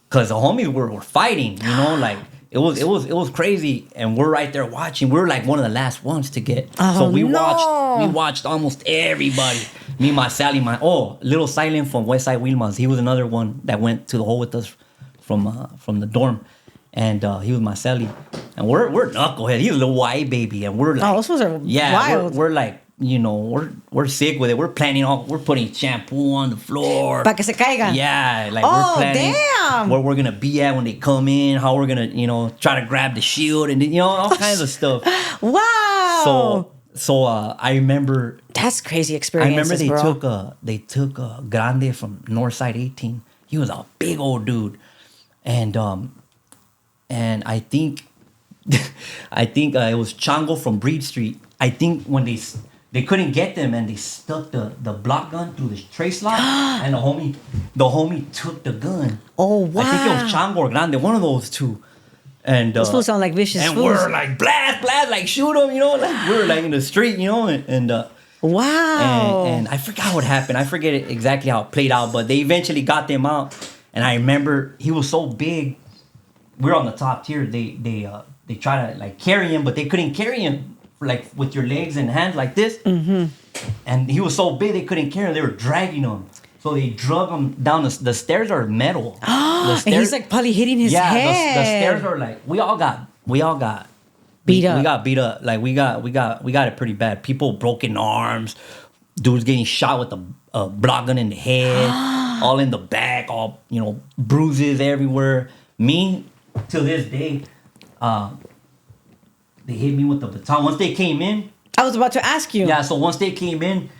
because the homies were fighting. Like it was crazy, and we're right there watching. We were like one of the last ones to get. So we watched almost everybody. Me, my Sally, little Silent from Westside Wilmas. He was another one that went to the hole with us from the dorm, and he was my celly, and we're knucklehead. He's a little white baby, and we're like, those ones are wild. We're like, we're sick with it. We're putting shampoo on the floor. Pa que se caigan. Yeah, like we're planning damn. where we're gonna be at when they come in, how we're gonna try to grab the shield, and all kinds of stuff. Wow. So I remember that's crazy experience. I remember they took Grande from Northside 18. He was a big old dude. And I think it was Chango from Breed Street. I think when they couldn't get them, and they stuck the block gun through the trace lock, and the homie took the gun. Oh wow! I think it was Chango or Grande, one of those two. And those fools sound like vicious and fools. we're like blast, like shoot them, like we're like in the street, and wow. And I forgot what happened. I forget exactly how it played out, but they eventually got them out. And I remember he was so big we're on the top tier. They try to like carry him, but they couldn't carry him like with your legs and hands like this. Mm-hmm. And he was so big they couldn't carry him. They were dragging him. So they drug him down. The stairs are metal. And he's like probably hitting his head. The stairs are like we all got beat up. We got beat up. Like we got it pretty bad. People broken arms. Dudes getting shot with a block gun in the head, all in the back, all bruises everywhere. Me, to this day, they hit me with the baton. Once they came in, I was about to ask you. Yeah, so once they came in,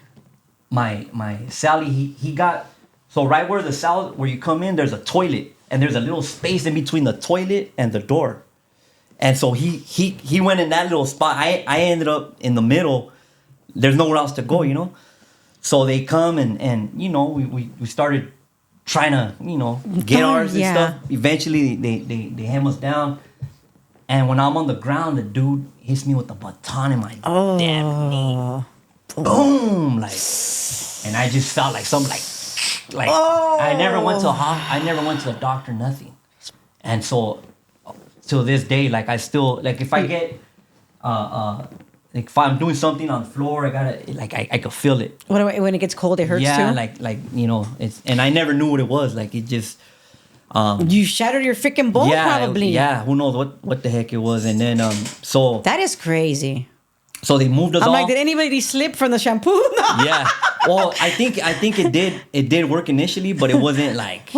my Sally, he got, so right where the cell, where you come in, there's a toilet, and there's a little space in between the toilet and the door. And so he went in that little spot. I ended up in the middle. There's nowhere else to go, So they come and we started trying to, get ours and stuff. Eventually they hem us down. And when I'm on the ground, the dude hits me with a baton in my damn knee. Boom! Like, and I just felt like something like I never went to the doctor, nothing. And so till this day, like I still, like if I get like if I'm doing something on the floor, I gotta, like I could feel it. When it gets cold, it hurts too? Yeah, like it's, and I never knew what it was. Like it just you shattered your freaking bone, probably. Yeah, who knows what the heck it was. And then so that is crazy. So they moved us I'm all. like, did anybody slip from the shampoo? No. Yeah. Well, I think it did work initially, but it wasn't like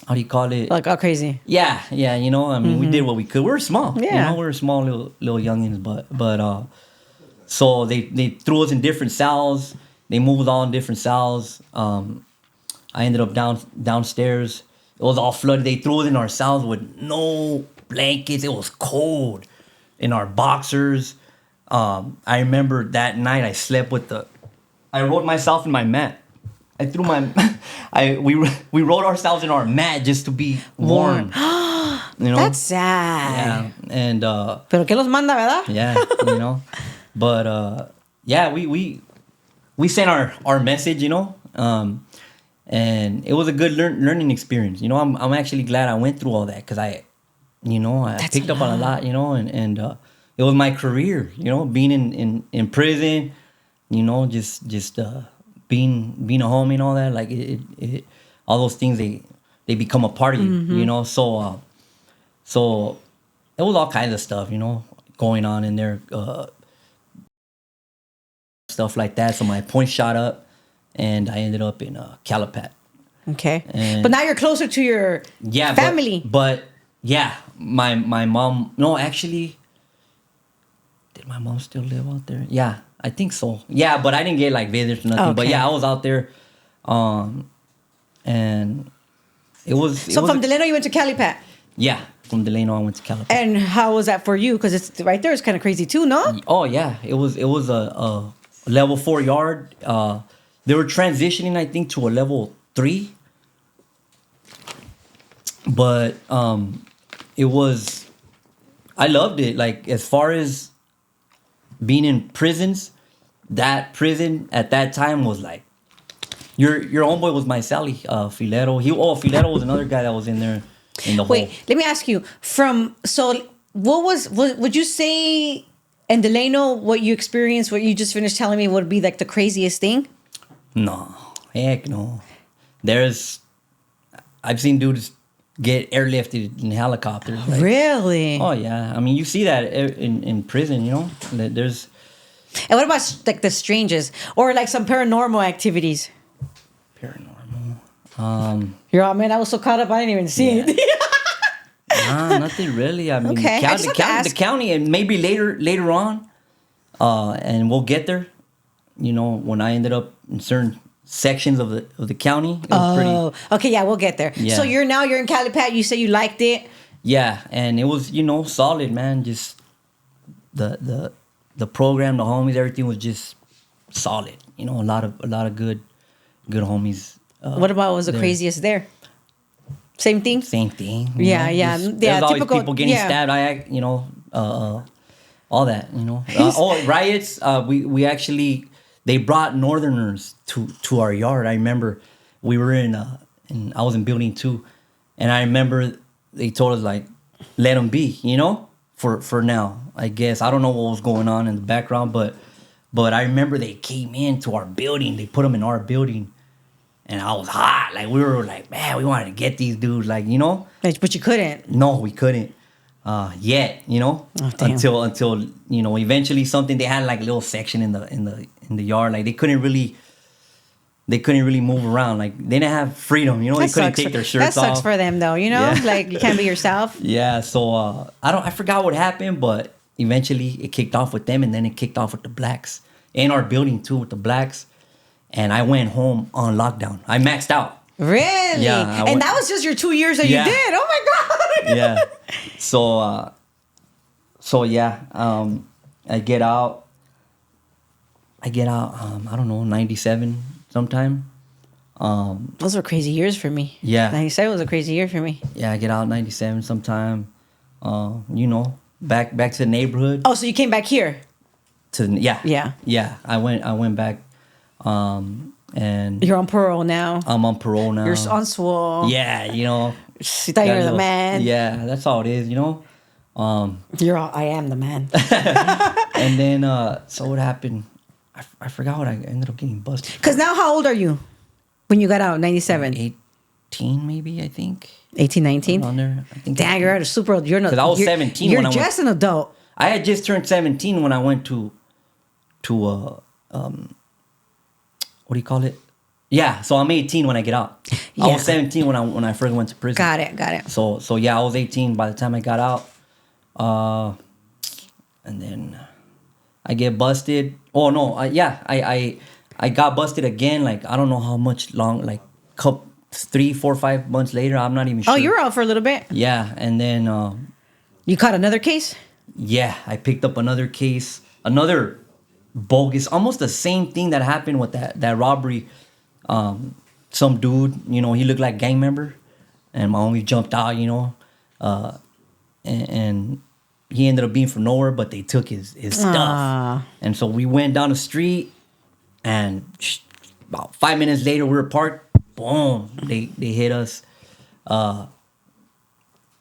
how do you call it? Like all crazy. Yeah. I mean, we did what we could. We were small. Yeah. We were small little youngins, but so they threw us in different cells. They moved all in different cells. I ended up downstairs. It was all flooded. They threw us in our cells with no blankets. It was cold. In our boxers. I remember that night I slept I rolled myself in my mat. I threw we rolled ourselves in our mat just to be warm. That's sad. Yeah. And Pero que los manda, ¿verdad? Yeah, But yeah, we sent our message, and it was a good learning experience. I'm actually glad I went through all that because I picked up on a lot, and it was my career, being in prison, just being a homie and all that. Like it all those things they become a part of you, So it was all kinds of stuff, going on in there, stuff like that. So my points shot up, and I ended up in Calipat. Okay, and but now you're closer to your family. But yeah, my mom. No, actually, did my mom still live out there? Yeah, I think so. Yeah, but I didn't get like visits or nothing. Okay. But yeah, I was out there, and it was. So from Delano, you went to Calipat. Yeah, from Delano, I went to Calipat. And how was that for you? Because it's right there. It's kind of crazy too, no? Oh yeah, it was a level 4 yard. They were transitioning, I think, to a level 3. But it was, I loved it. Like as far as being in prisons, that prison at that time was like, your homeboy was my Sally, Filero. Filero was another guy that was in there in the Wait, let me ask you. What would you say in Delano, what you experienced, what you just finished telling me would be like the craziest thing? No, heck no. I've seen dudes get airlifted in helicopters. Like, really? Oh yeah. I mean, you see that in prison, There's. And what about like the strangest or like some paranormal activities? Paranormal. You're all, man, I was so caught up, I didn't even see anything. Nah, nothing really. I mean, okay. the county, and maybe later on, and we'll get there. When I ended up in certain sections of the county, it was pretty. Okay, yeah, we'll get there. Yeah. So you're in Calipat. You say you liked it. Yeah, and it was solid, man. Just the program, the homies, everything was just solid. A lot of good homies. What about was the craziest there? Same thing. Same thing. Yeah. There's always people getting stabbed. All that. Riots. We actually, they brought Northerners to our yard. I remember we were I was in building 2, and I remember they told us like, let them be, you know, for now. I guess I don't know what was going on in the background, but I remember they came into our building. They put them in our building, and I was hot. Like we were like, man, we wanted to get these dudes, like, you know. But you couldn't. No, we couldn't yet, you know, until you know, eventually something. They had like a little section in the yard. Like they couldn't really move around. Like they didn't have freedom, you know. They couldn't take their shirts off. That sucks for them, though. You know, Yeah. like you can't be yourself. Yeah. So I forgot what happened, but eventually it kicked off with them, and then it kicked off with the blacks in our building too, with the blacks. And I went home on lockdown. I maxed out. Really? Yeah. And that was just your 2 years that Yeah. you did. Oh my God. Yeah. So yeah. I get out. I don't know, 97 sometime. Those were crazy years for me. Yeah. 97 was a crazy year for me. Yeah, I get out 97 sometime. You know, back to the neighborhood. Oh, so you came back here? Yeah. Yeah. I went back. And You're on parole now. I'm on parole now. You're on swole. Yeah, you know. You thought you were the man. Yeah, that's all it is, you know. I am the man. And then so what happened? I forgot what I ended up getting busted. Because now how old are you when you got out? 97? 18 maybe, I think. 18, 19? Around there. I think. Damn, you're at a super old. You're not. 'Cause I was 17 You're when I just an adult. I had just turned 17 when I went to what do you call it? Yeah, so I'm 18 when I get out. Yeah. I was 17 when I first went to prison. Got it. So yeah, I was 18 by the time I got out. And then I get busted. Oh no, I got busted again. Like I don't know how much long. Like 3, 4, 5 months later. I'm not even sure. Oh, you were out for a little bit. Yeah, and then You caught another case? yeah, I picked up another case, another bogus, almost the same thing that happened with that robbery. Some dude, you know, he looked like a gang member, and my homie jumped out, you know, and he ended up being from nowhere, but they took his stuff. And so we went down the street, and about 5 minutes later, we were parked. Boom! They hit us.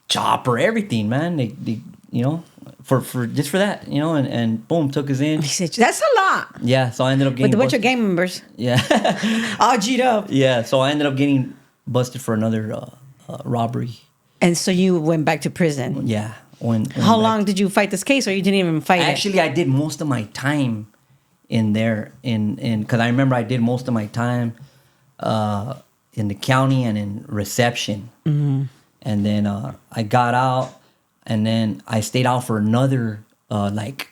Chopper, everything, man. They you know, for just for that, you know, and boom, took us in. He said, that's a lot. Yeah, so I ended up getting With a bunch of busted. gang members. Yeah. All G'd up. Yeah, so I ended up getting busted for another robbery. And so you went back to prison. Yeah. How long did you fight this case, or you didn't even fight it? Actually, I did most of my time in there, because I remember I did most of my time in the county and in reception. Mm-hmm. And then I got out, and then I stayed out for another probably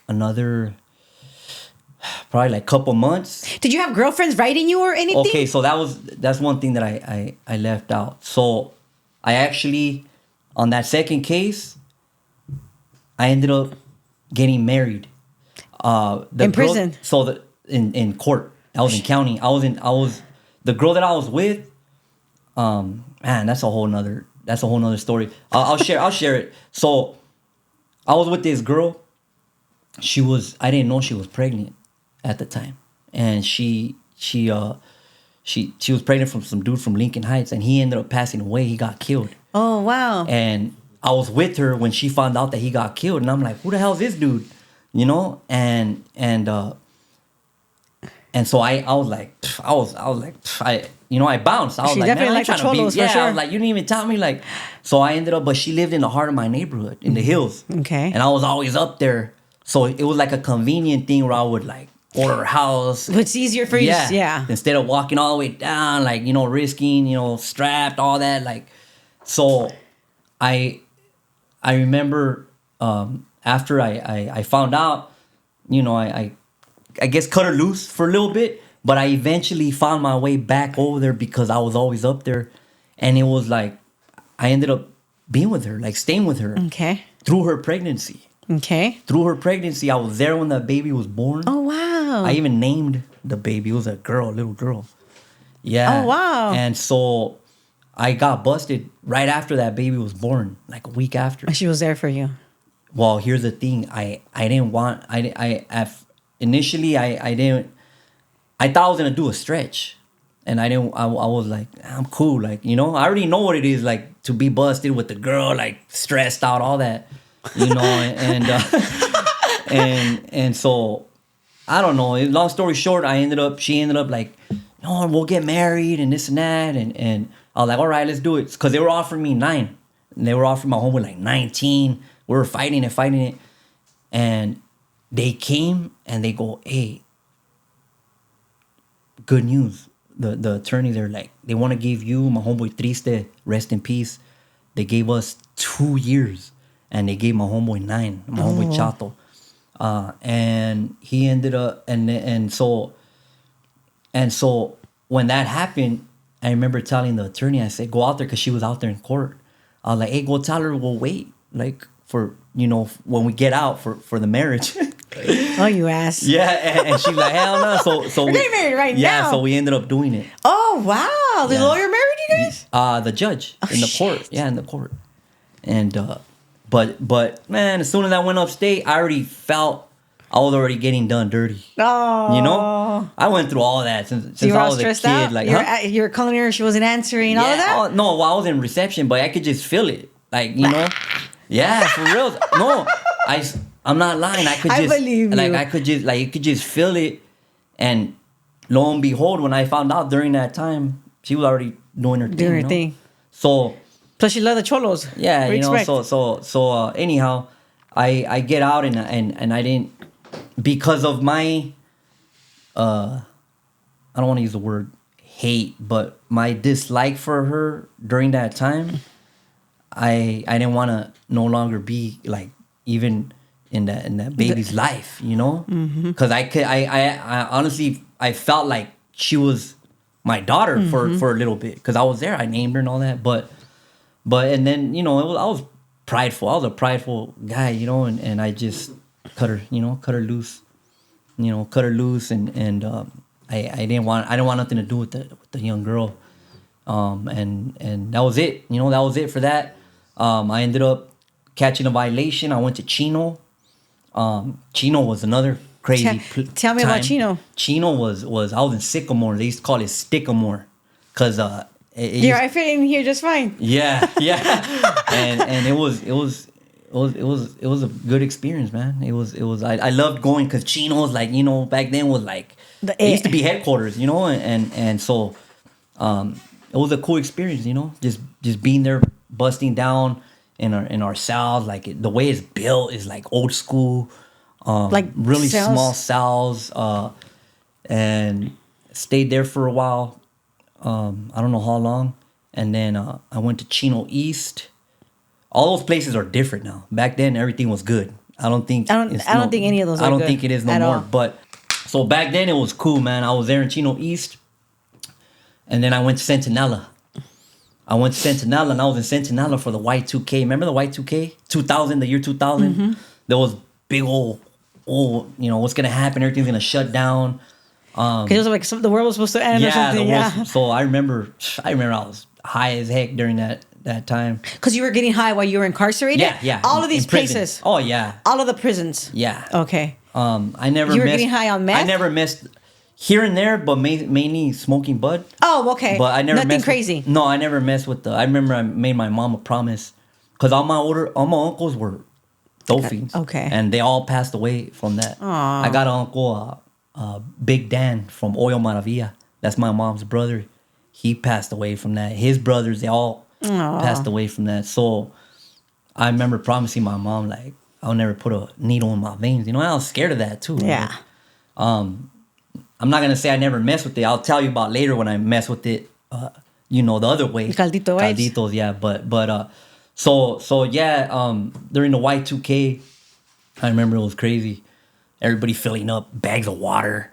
like couple months. Did you have girlfriends writing you or anything? Okay, so that's one thing that I left out. So I actually, on that second case, I ended up getting married. In prison? So in court. I was in county. I was the girl that I was with. Man, that's a whole nother story. I'll share it. So I was with this girl. I didn't know she was pregnant at the time, and she was pregnant from some dude from Lincoln Heights, and he ended up passing away. He got killed. Oh, wow. And I was with her when she found out that he got killed, and I'm like, who the hell is this dude? You know, and so I was like, I bounced. I was She like, definitely man, liked the I'm trying to cholos, be, for yeah. sure. I was like, you didn't even tell me, like. So I ended up, but she lived in the heart of my neighborhood in the hills. Okay. And I was always up there, so it was like a convenient thing where I would like order her house. It's easier for you. Yeah. Instead of walking all the way down, like, you know, risking, you know, strapped, all that, like. So I remember after I found out, you know, I guess cut her loose for a little bit, but I eventually found my way back over there because I was always up there, and it was like I ended up being with her, like staying with her. Okay. Through her pregnancy. Okay. Through her pregnancy, I was there when the baby was born. Oh, wow. I even named the baby. It was a little girl. Yeah. Oh, wow. And so I got busted right after that baby was born, like a week after. She was there for you. Well, here's the thing. Initially I thought I was gonna do a stretch, and I didn't. I was like, I'm cool. Like, you know, I already know what it is like to be busted with the girl, like stressed out, all that, you know, and so I don't know. Long story short, she ended up like, no, we'll get married and this and that, and I was like, all right, let's do it, because they were offering me 9, and they were offering my homeboy like 19. We were fighting it, and they came and they go, hey, good news. The attorney, they're like, they want to give you, my homeboy Triste, rest in peace. They gave us 2 years, and they gave my homeboy 9, my homeboy Chato. And he ended up, and so when that happened, I remember telling the attorney, I said, go out there, because she was out there in court. I was like, hey, go tell her we'll wait, like, for, you know, when we get out for the marriage. Oh, you ass. Yeah, and she's like, hell no. So we're getting married right now. Yeah, so we ended up doing it. Oh, wow. The lawyer married you guys? The judge in the court. Yeah, in the court. And but man, as soon as I went upstate, I already felt I was already getting done dirty. Oh. You know? I went through all that since you were I was a stressed kid. out? Like, you were calling her, she wasn't answering, all of that? Oh, no, well, I was in reception, but I could just feel it. Like, you know? Yeah, for real. No, I'm not lying. I believe like, you. I could just, like, you could just feel it. And lo and behold, when I found out during that time, she was already doing her thing. Doing her thing. So. Plus, she loved the cholos. Yeah, you know. So anyhow, I get out and I didn't, because of my, I don't want to use the word hate, but my dislike for her during that time, I didn't want to no longer be like even in that baby's life, you know, because I honestly I felt like she was my daughter for a little bit, because I was there, I named her and all that, but and then, you know, I was prideful. I was a prideful guy, you know, and I just cut her loose, and I didn't want nothing to do with the young girl, and that was it. You know, that was it for that. I ended up catching a violation. I went to Chino. Chino was another crazy. Tell me about Chino. Chino was I was in Sycamore. They used to call it Stickamore, because I fit in here just fine. Yeah, and it was a good experience, man. It was I loved going, because Chino's, like, you know, back then was like it used to be headquarters, you know, and so it was a cool experience, you know, just being there, busting down in our cells. Like, the way it's built is like old school, like really cells? Small cells, and stayed there for a while. I don't know how long, and then I went to Chino East. All those places are different now. Back then, everything was good. I don't think any of those are I don't good think it is no at more. all. But so back then it was cool, man. I was there in Chino East, and then I went to Centinela. And I was in Centinela for the Y2K. Remember the Y2K? 2000, the year 2000? There was big old, you know, what's going to happen? Everything's going to shut down. Because it was like the world was supposed to end or something. So I remember I was high as heck during that time. Because you were getting high while you were incarcerated? Yeah. All of these places? Oh, yeah. All of the prisons? Yeah. Okay. I never You were getting high on meth? I never messed here and there, but mainly smoking bud. Oh, okay. But I never Nothing crazy. No, I never messed with I remember I made my mom a promise, because all my uncles were dope fiends. Okay. And they all passed away from that. Aww. I got an uncle, Big Dan from Oyo Maravilla. That's my mom's brother. He passed away from that. His brothers, they all passed away from that. So I remember promising my mom, like, I'll never put a needle in my veins. You know, I was scared of that too. Yeah. Right? I'm not gonna say I never messed with it. I'll tell you about later when I mess with it. You know, the other way. Caldito vibes. Calditos, yeah. But so yeah. During the Y2K, I remember it was crazy. Everybody filling up bags of water.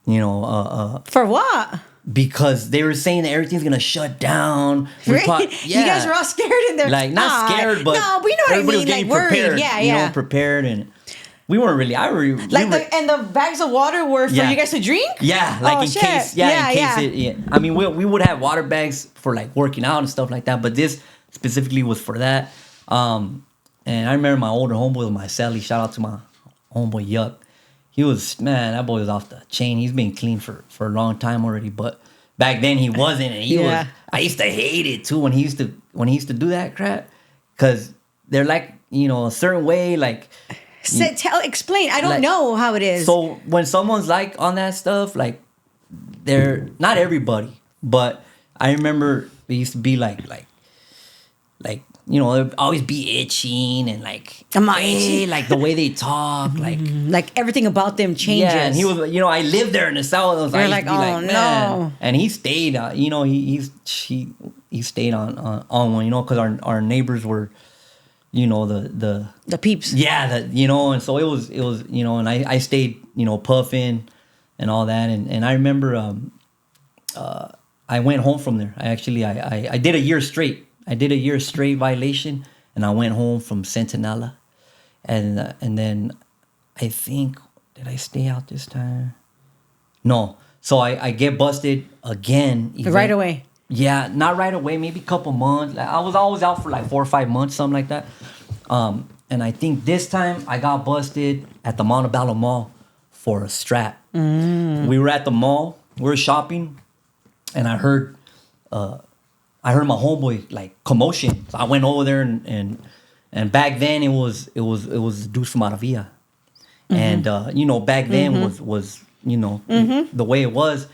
You know. For what? Because they were saying that everything's gonna shut down. Really? You guys were all scared in there. Like, not scared, but no, we know what I everybody mean. was getting Like, worried. prepared. Yeah. You know, prepared, and we weren't really. And the bags of water were for you guys to drink? Yeah, like in shit. case. Yeah, in case it. Yeah. I mean, we would have water bags for like working out and stuff like that, but this specifically was for that. And I remember my older homeboy, my Sally. Shout out to my homeboy Yuck. He was, man, that boy was off the chain. He's been clean for a long time already, but back then he wasn't, and he Yeah. was. I used to hate it too when he used to do that crap, because they're like, a certain way, like. Explain. I don't Like, know how it is. So when someone's like on that stuff, like, they're not everybody, but I remember it used to be like there'd always be itching and like, I'm not itchy. like the way they talk, like. Like everything about them changes. Yeah, and he was, I lived there in the South. You're I used like, to be oh, man. no. And he stayed, he stayed on one, because our neighbors were, the peeps. yeah, and so it was, and I stayed, puffing and all that, and I remember, I went home from there. I did a year straight. I did a year straight violation, and I went home from Centinela, and then I think, did I stay out this time? No. So I get busted again. Right away. Yeah, not right away. Maybe a couple months. Like, I was always out for like 4 or 5 months, something like that. And I think this time I got busted at the Montebello Mall for a strap. We were at the mall. We were shopping, and I heard my homeboy like commotion. So I went over there, and back then it was dudes from Maravilla, and back then was the way it was.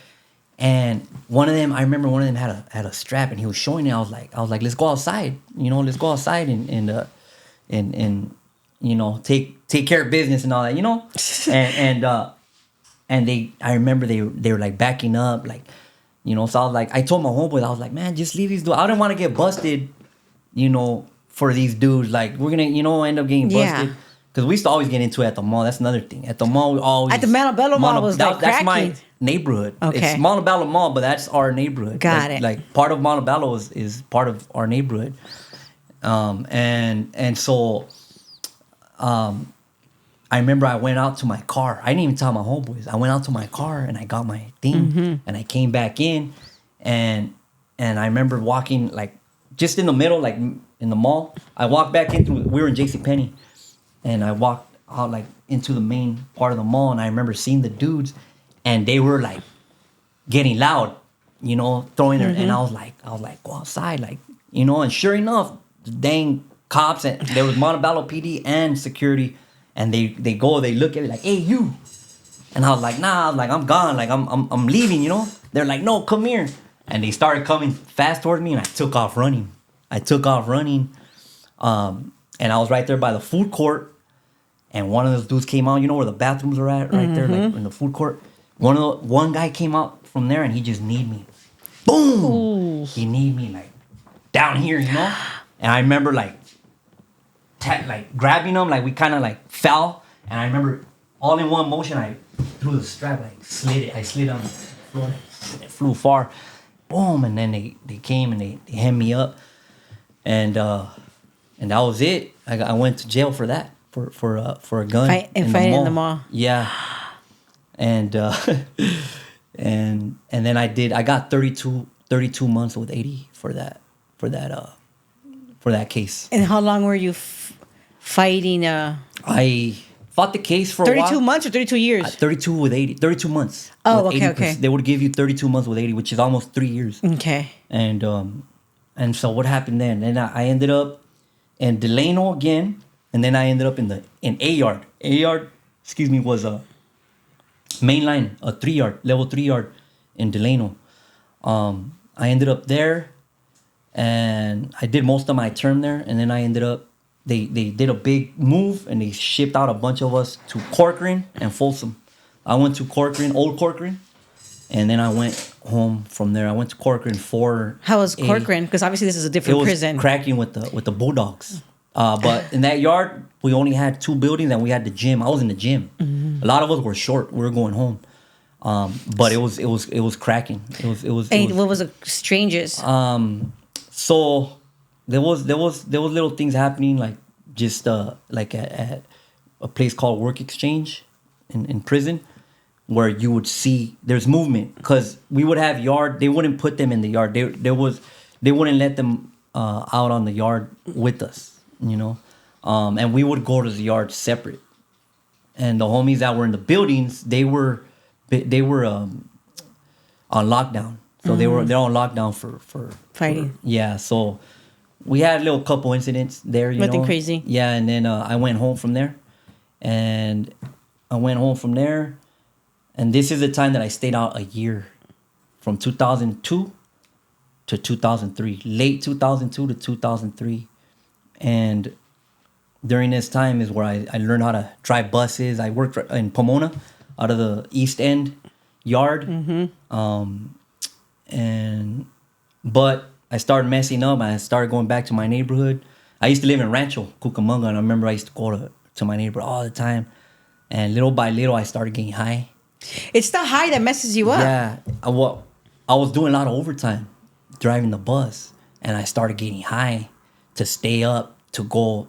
And I remember one of them had a strap, and he was showing it. I was like, let's go outside, let's go outside and take care of business and all that, and I remember they were like backing up, like, so I was like, I told my homeboy, I was like, man, just leave these dudes. I didn't want to get busted, for these dudes. Like, we're gonna, end up getting busted. Yeah. Because we used to always get into it at the mall. That's another thing. At the mall, we always... At the Montebello Mall was like that's my cracking. neighborhood. Okay. It's Montebello Mall, but that's our neighborhood. Got it. Like, part of Montebello is part of our neighborhood. And so... I remember I went out to my car. I didn't even tell my homeboys. I went out to my car and I got my thing. And I came back in, and I remember walking, like, just in the middle, like in the mall. I walked back in through. We were in JCPenney, and I walked out like into the main part of the mall, and I remember seeing the dudes, and they were like getting loud, throwing their. And I was like, go outside, like, And sure enough, the dang cops, and there was Montebello PD and security. And they look at me like, hey, you. And I was like, nah, I'm gone. Like, I'm leaving, They're like, no, come here. And they started coming fast towards me, and I took off running. And I was right there by the food court. And one of those dudes came out, where the bathrooms are at, right there, like in the food court. One guy came out from there, and he just kneed me. Boom! Ooh. He kneed me, like, down here, And I remember, like grabbing him, like we kind of like fell, and I remember all in one motion I threw the strap, like slid it. I slid on the floor, it flew far, boom, and then they came and they hemmed me up, and that was it. I went to jail for that, for a gun fighting in the mall. Yeah, and and then I got 32 months with 80 for that case. And how long were you fighting? I fought the case for 32 months or 32 years? 32 with 80. 32 months. Oh, with okay, 80%. okay. They would give you 32 months with 80, which is almost 3 years. Okay. And so what happened then? Then I ended up in Delano again, and then I ended up in A yard. A yard, was a main line, a 3-yard, level 3 yard in Delano. I ended up there. And I did most of my term there, and then I ended up, they did a big move, and they shipped out a bunch of us to Corcoran and Folsom. I went to Corcoran, old Corcoran, and then I went home from there. I went to Corcoran for... How was Corcoran? Because obviously this is a different prison. It was cracking with the Bulldogs. But in that yard, we only had 2 buildings, and we had the gym. I was in the gym. A lot of us were short. We were going home. But it was cracking. What was the strangest? So there was little things happening, like just like at a place called Work Exchange in prison, where you would see there's movement, because we would have yard. They wouldn't put them in the yard. They wouldn't let them out on the yard with us, and we would go to the yard separate. And the homies that were in the buildings, they were on lockdown. So they're on lockdown for Fighting. Yeah, so we had a little couple incidents there. Nothing crazy. Yeah, and then I went home from there, and this is the time that I stayed out a year, from 2002 to 2003, late 2002 to 2003, and during this time is where I learned how to drive buses. I worked in Pomona, out of the East End yard, but I started messing up. I started going back to my neighborhood. I used to live in Rancho, Cucamonga, and I remember I used to go to my neighborhood all the time. And little by little, I started getting high. It's the high that messes you up. Yeah. I was doing a lot of overtime, driving the bus. And I started getting high to stay up, to go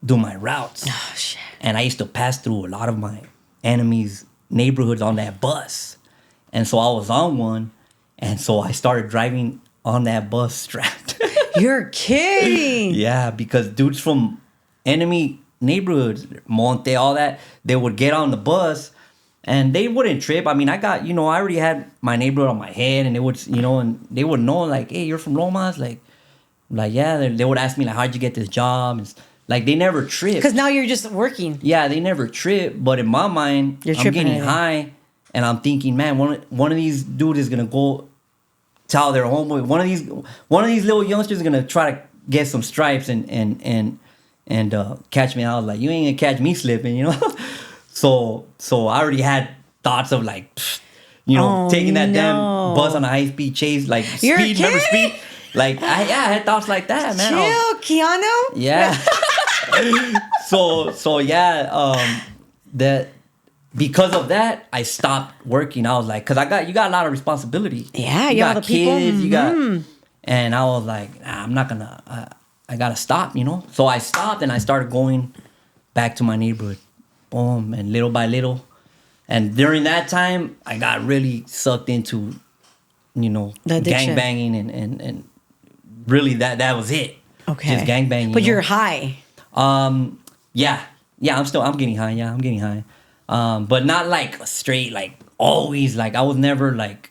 do my routes. Oh, shit. And I used to pass through a lot of my enemies' neighborhoods on that bus. And so I was on one. And so I started driving on that bus strapped. You're kidding. Yeah, because dudes from enemy neighborhoods, Monte, all that, they would get on the bus and they wouldn't trip. I mean, I already had my neighborhood on my head, and they would, and they would know, like, hey, you're from Lomas? Like, yeah, they would ask me, like, how'd you get this job? And, like, they never trip. Because now you're just working. Yeah, they never trip. But in my mind, I'm getting high, and I'm thinking, man, one of these dudes is going to go tell their homeboy. One of these little youngsters is going to try to get some stripes and catch me. I was like, you ain't going to catch me slipping, So I already had thoughts of, like, taking that damn bus on a high-speed chase, like, speed, remember speed? Like, I had thoughts like that, man. Chill, Keanu. Yeah. So yeah, that because of that, I stopped working. I was like, because you got a lot of responsibility. Yeah, you got the kids, people. And I was like, nah, I'm not gonna. I gotta stop, So I stopped and I started going back to my neighborhood, boom, and little by little. And during that time, I got really sucked into, gang banging and really that was it. Okay. Just gang banging. But you're high. Yeah, I'm getting high. Yeah, I'm getting high. But not like straight, like always. Like I was never like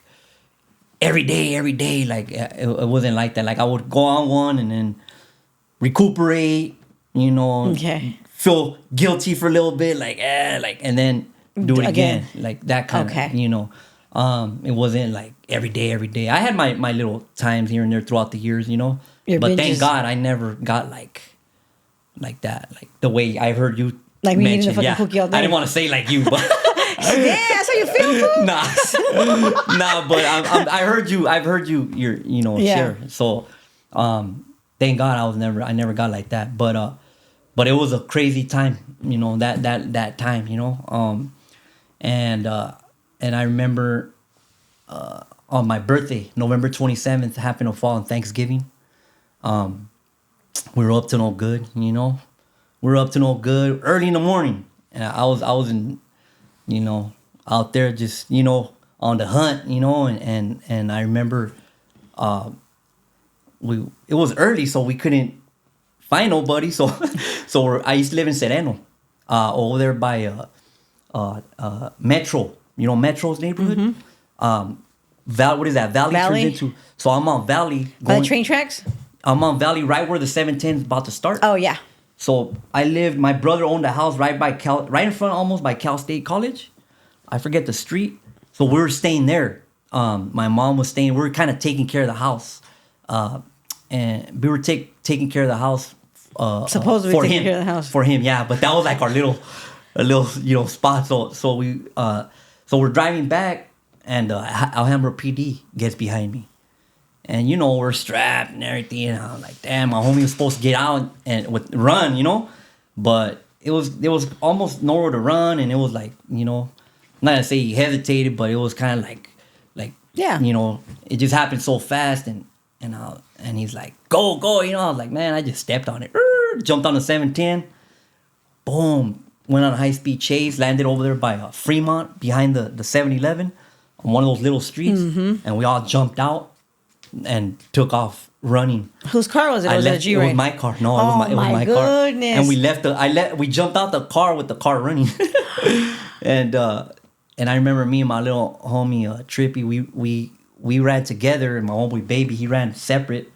every day. Like it wasn't like that. Like I would go on one and then recuperate. Okay. Feel guilty for a little bit, and then do it again. Like that kind of. It wasn't like every day. I had my little times here and there throughout the years, but thank God I never got like that, like the way I heard you like me eating the mention. fucking cookie all day. I didn't want to say like you, but yeah, that's how you feel, fool? nah. But I've heard you. You're share. So, thank God I never got like that. But it was a crazy time, that time, and I remember on my birthday, November 27th, happened to fall on Thanksgiving. We were up to no good, We were up to no good early in the morning. And I was in, out there just, on the hunt, and I remember it was early, so we couldn't find nobody. So I used to live in Sereno, over there by Metro, Metro's neighborhood. Mm-hmm. What is that? Valley turns into. So I'm on Valley. By the train tracks? I'm on Valley right where the 710 is about to start. Oh, yeah. So my brother owned a house right in front almost by Cal State College. I forget the street. So we were staying there. My mom was staying. We were kind of taking care of the house. And we were taking care of the house. Supposedly for taking him, care of the house. For him, yeah. But that was like our little spot. So we're driving back, and Alhambra PD gets behind me. And we're strapped and everything. And I'm like, damn, my homie was supposed to get out and run, But it was almost nowhere to run, and it was like, not to say he hesitated, but it was kind of like yeah, it just happened so fast, and he's like, go, I was like, man, I just stepped on it, jumped on the 710, boom, went on a high speed chase, landed over there by Fremont behind the 7-Eleven on one of those little streets, and we all jumped out and took off running. Whose car was it? Was it a G-Ray? It was my car. No, it was my car. Goodness. And we jumped out the car with the car running. And I remember me and my little homie Trippy, we ran together, and my homeboy Baby, he ran separate.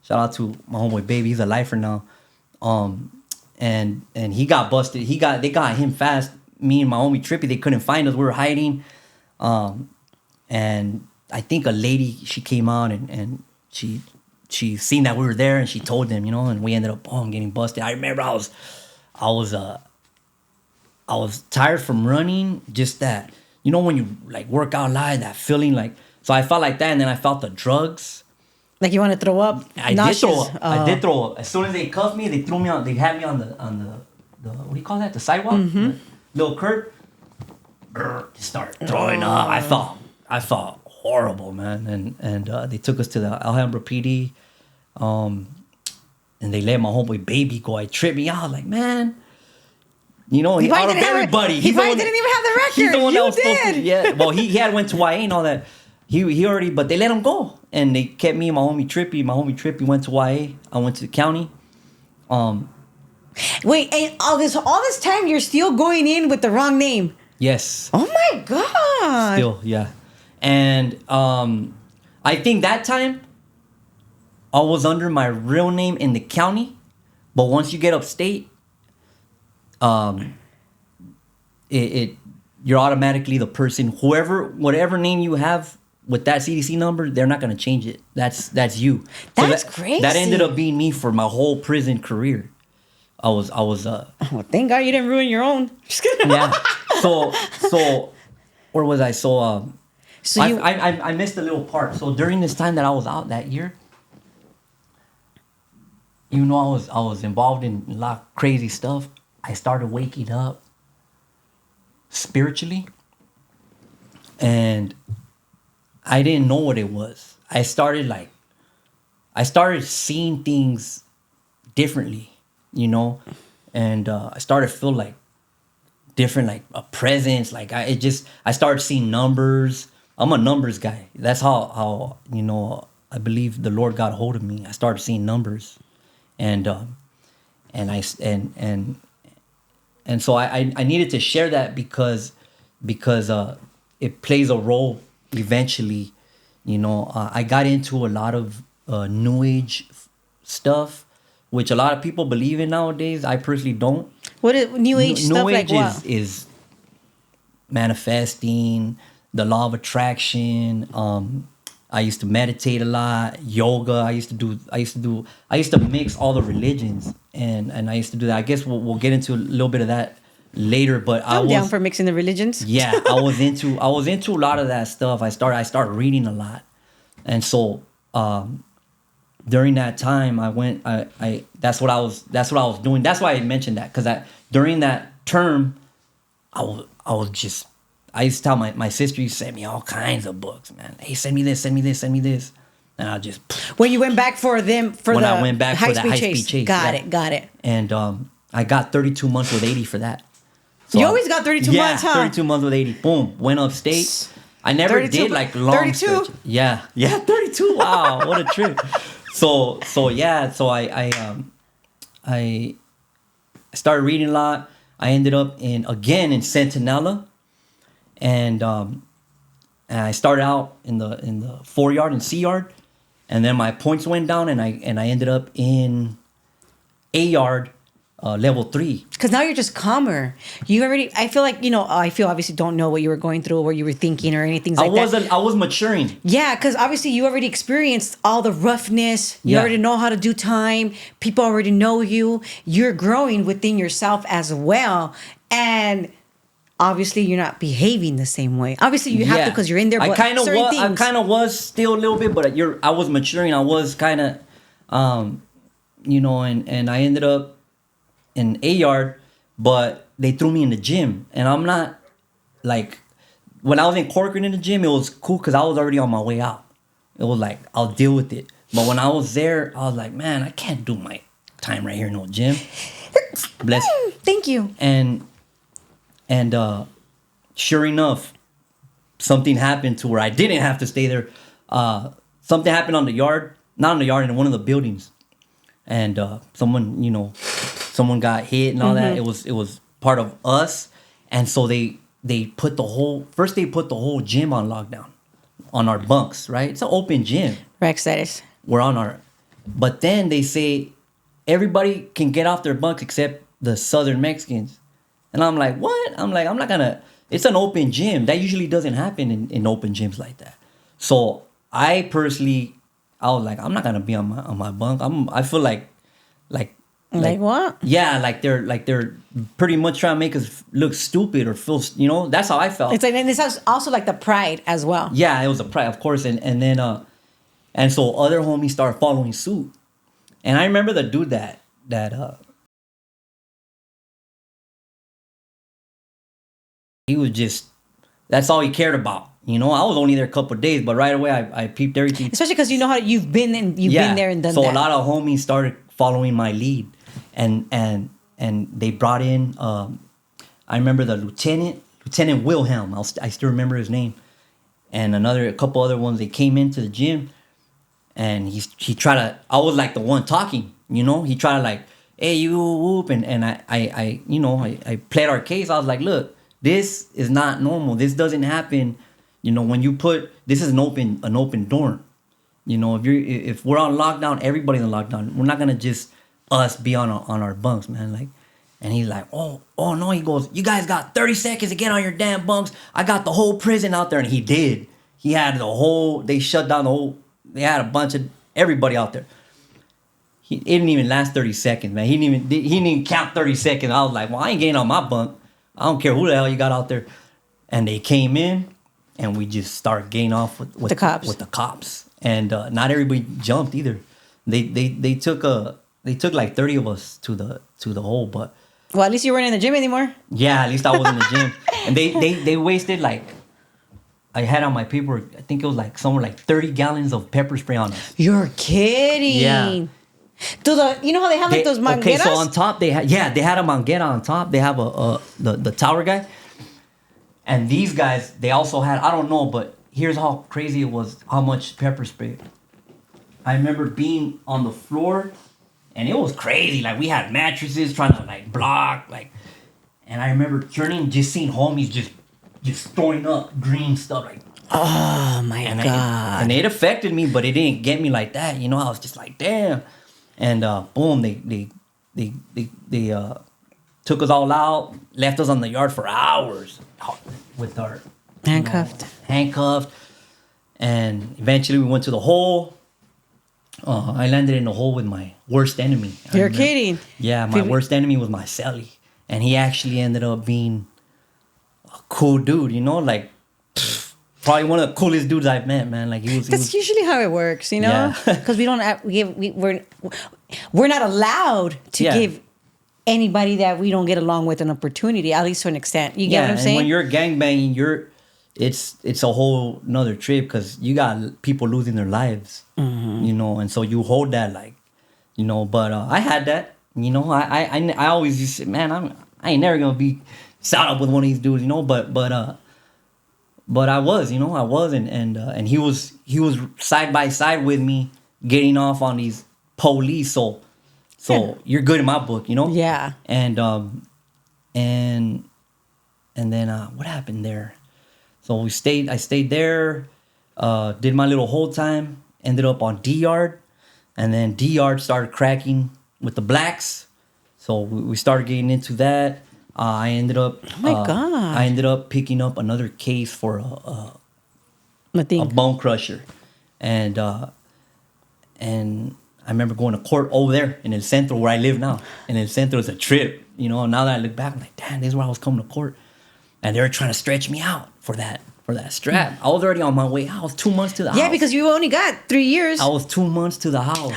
Shout out to my homeboy Baby, he's a lifer now. And he got busted. They got him fast. Me and my homie Trippy, they couldn't find us. We were hiding. And I think a lady, she came out and she seen that we were there, and she told them, and we ended up getting busted. I remember I was tired from running, just that, when you like work out live, that feeling like, so I felt like that, and then I felt the drugs. Like you want to throw up? I did throw up. As soon as they cuffed me, they had me on the what do you call that? The sidewalk? Mm-hmm. The little curb. Just started throwing up. I felt horrible, man. And they took us to the Alhambra PD. And they let my homeboy Baby go. I tripped me out, like, man. He out of everybody. He probably didn't even have the record. He's the one you that was did. supposed to. Yeah. Well, he had went to YA and all that. He already, but they let him go, and they kept me and my homie Trippy. My homie Trippy went to YA. I went to the county. Wait, and all this time you're still going in with the wrong name? Yes. Oh my God. Still, yeah. And I think that time I was under my real name in the county, but once you get upstate, you're automatically the person. Whatever name you have with that CDC number, they're not gonna change it. That's you. That's crazy. That ended up being me for my whole prison career. I was. Well, thank God you didn't ruin your own. Just kidding. Yeah. So where was I? I missed a little part. So during this time that I was out that year, I was involved in a lot of crazy stuff. I started waking up spiritually, and I didn't know what it was. I started seeing things differently, and I started to feel like different, like a presence. Like I started seeing numbers. I'm a numbers guy. That's how I believe the Lord got a hold of me. I started seeing numbers, and so I needed to share that because it plays a role eventually. I got into a lot of new age stuff, which a lot of people believe in nowadays. I personally don't. What is new age stuff? New age like what? is manifesting, the law of attraction. I used to meditate a lot, yoga. I used to mix all the religions, and I used to do that. I guess we'll get into a little bit of that later, but I'm down for mixing the religions. Yeah, I was into a lot of that stuff. I started reading a lot, and so during that time, that's what I was doing. That's why I mentioned that, because during that term, I used to tell my sister, used to send me all kinds of books, man. Hey, send me this, and I just. When you went back for the high-speed chase. Got it. And I got 32 months with 80 for that. So you always got 32 months, huh? 32 months with 80. Boom, went upstate. I never did like long 32? stretches. Yeah, 32. Wow, what a trip. So I started reading a lot. I ended up in Centinela. And I started out in the 4-yard and C-yard, and then my points went down, and I ended up in A-yard, level 3. Because now you're just calmer. I feel obviously don't know what you were going through, or what you were thinking, or anything like that. I was maturing. Yeah, because obviously you already experienced all the roughness. You already know how to do time. People already know you. You're growing within yourself as well, and obviously you're not behaving the same way. Obviously you have to, because you're in there. But I kind of was still a little bit, but I was maturing. I was kind of, and I ended up in A-yard, but they threw me in the gym, and I'm not like, when I was in Corcoran in the gym, it was cool because I was already on my way out. It was like, I'll deal with it. But when I was there, I was like, man, I can't do my time right here in no gym. Bless. Thank you. And sure enough, something happened to where I didn't have to stay there. Something happened not on the yard, in one of the buildings. And someone got hit and all that. It was part of us. And so they put the whole gym on lockdown. on our bunks, right? It's an open gym. Rex, that is. We're on our, but then they say everybody can get off their bunks except the Southern Mexicans. And I'm like, what? I'm like, I'm not gonna, it's an open gym. That usually doesn't happen in open gyms like that. So I personally, I was like, I'm not gonna be on my bunk. I feel like What? yeah, like they're pretty much trying to make us look stupid or feel, that's how I felt. It's like, and this has also like the pride as well. Yeah, it was a pride, of course, and then and so other homies started following suit, and I remember the dude that he was just, that's all he cared about. I was only there a couple of days, but right away I peeped everything. Especially because you know how you've been there and done so that. a lot of homies started following my lead, and they brought in. I remember the Lieutenant Wilhelm. I still remember his name, and a couple other ones. They came into the gym, and he tried to. I was like the one talking. He tried to like, hey, you whoop, and I played our case. I was like, look, this is not normal. This doesn't happen. When you put, this is an open dorm. If we're on lockdown, everybody's on lockdown. We're not gonna just us be on our bunks, man. Like, and he's like, oh no. He goes, you guys got 30 seconds to get on your damn bunks. I got the whole prison out there, and he did. He had they shut down the whole. They had a bunch of everybody out there. It didn't even last 30 seconds, man. He didn't even count 30 seconds. I was like, well, I ain't getting on my bunk. I don't care who the hell you got out there. And they came in, and we just started getting off with the cops. With the cops, and not everybody jumped either. They took like 30 of us to the hole, but well, at least you weren't in the gym anymore. yeah, at least I was in the gym. And they wasted like, I had on my paper, I think it was like somewhere like 30 gallons of pepper spray on us. You're kidding. Yeah. You know how they have like those mangueras? Okay, so on top they had a manguera on top. They have the tower guy. And these guys, they also had, I don't know, but here's how crazy it was, how much pepper spray. I remember being on the floor, and it was crazy. Like, we had mattresses trying to, like, block, like, and I remember turning, just seeing homies just throwing up green stuff, like. Oh, my God. And it affected me, but it didn't get me like that. I was just like, damn. And, boom, they took us all out, left us on the yard for hours with our handcuffed, and eventually we went to the hole. I landed in the hole with my worst enemy. You're kidding? Yeah, my worst enemy was my cellie, and he actually ended up being a cool dude. Like probably one of the coolest dudes I've met, man. Like he was. That's usually how it works, Yeah. because we don't we're not allowed to give anybody that we don't get along with an opportunity, at least to an extent. You get what I'm saying? And when you're gangbanging, it's a whole nother trip, because you got people losing their lives, and so you hold that, like, but I had that, I always just said, man, I ain't never gonna be sat up with one of these dudes, but I was, and he was side by side with me getting off on these police, so you're good in my book, Yeah. And then what happened there? So I stayed there, did my little hold time, ended up on D yard, and then D yard started cracking with the blacks. So we started getting into that. I ended up Oh my God. I ended up picking up another case for a bone crusher. And I remember going to court over there in El Centro, where I live now. And El Centro is a trip, Now that I look back, I'm like, damn, this is where I was coming to court. And they were trying to stretch me out for that strap. I was already on my way out. I was 2 months to the house. Yeah, because you only got 3 years. I was 2 months to the house.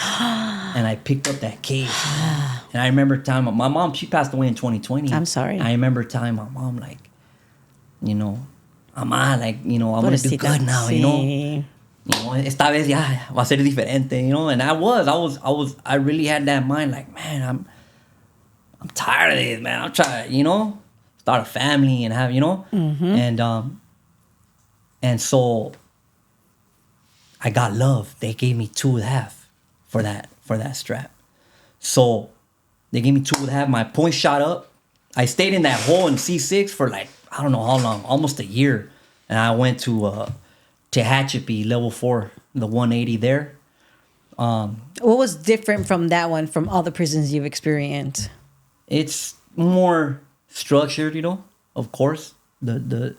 And I picked up that case. And I remember telling my mom, she passed away in 2020. I'm sorry. I remember telling my mom, like, Mama, like, I'm going to do good now, esta vez ya va a ser diferente, and I really had that mind, like, man, I'm tired of this, man. I'm trying to, start a family and have, and so I got love. They gave me 2.5 for that strap. So they gave me 2.5. My points shot up. I stayed in that hole in C6 for like, I don't know how long, almost a year. And I went to Tehachapi, level 4, the 180 there. What was different from that one from all the prisons you've experienced? It's more structured, you know. Of course, the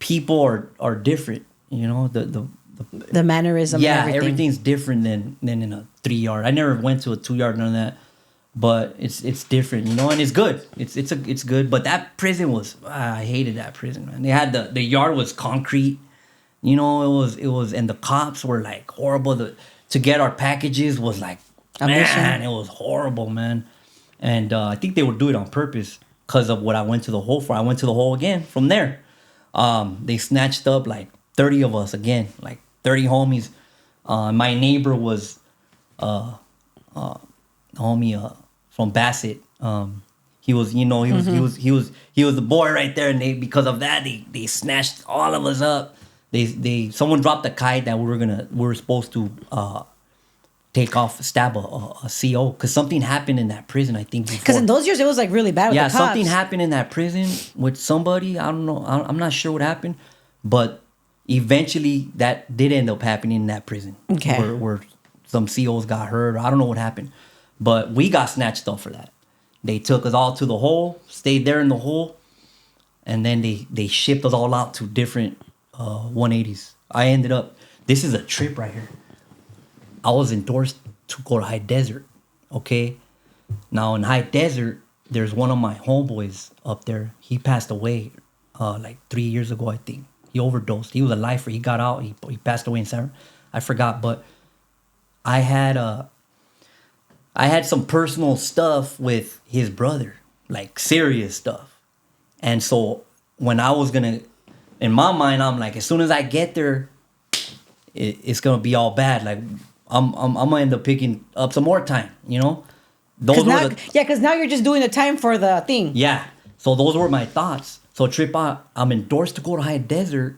people are different, you know. The mannerism. Yeah, and everything. everything's different than in a 3-yard. I never went to a 2-yard, none of that. But it's different, you know, and it's good. It's good. But that prison was, I hated that prison, man. They had the yard was concrete, you know. It was, and the cops were like horrible. To get our packages was like, man, it was horrible, man. And I think they would do it on purpose because of what I went to the hole for. I went to the hole again from there. They snatched up like 30 of us again, like 30 homies. My neighbor was homie from Bassett. He was, you know, he was the boy right there, and because of that, they snatched all of us up. Someone dropped a kite that we were supposed to stab a CO, because something happened in that prison, I think. Because in those years it was like really bad with the cops. Something happened in that prison with somebody. I don't know. I'm not sure what happened, but eventually that did end up happening in that prison. Okay. Where some COs got hurt. I don't know what happened. But we got snatched up for that. They took us all to the hole, stayed there in the hole, and then they shipped us all out to different 180s. I ended up, this is a trip right here. I was endorsed to go to High Desert, okay? Now in High Desert, there's one of my homeboys up there. He passed away like 3 years ago, I think. He overdosed. He was a lifer. He got out. He passed away in San. I forgot, but I had some personal stuff with his brother, like serious stuff. And so when I was gonna, in my mind, I'm like, as soon as I get there, it's gonna be all bad. Like I'm gonna end up picking up some more time, you know. Because now you're just doing the time for the thing. Yeah. So those were my thoughts. So trip out, I'm endorsed to go to High Desert,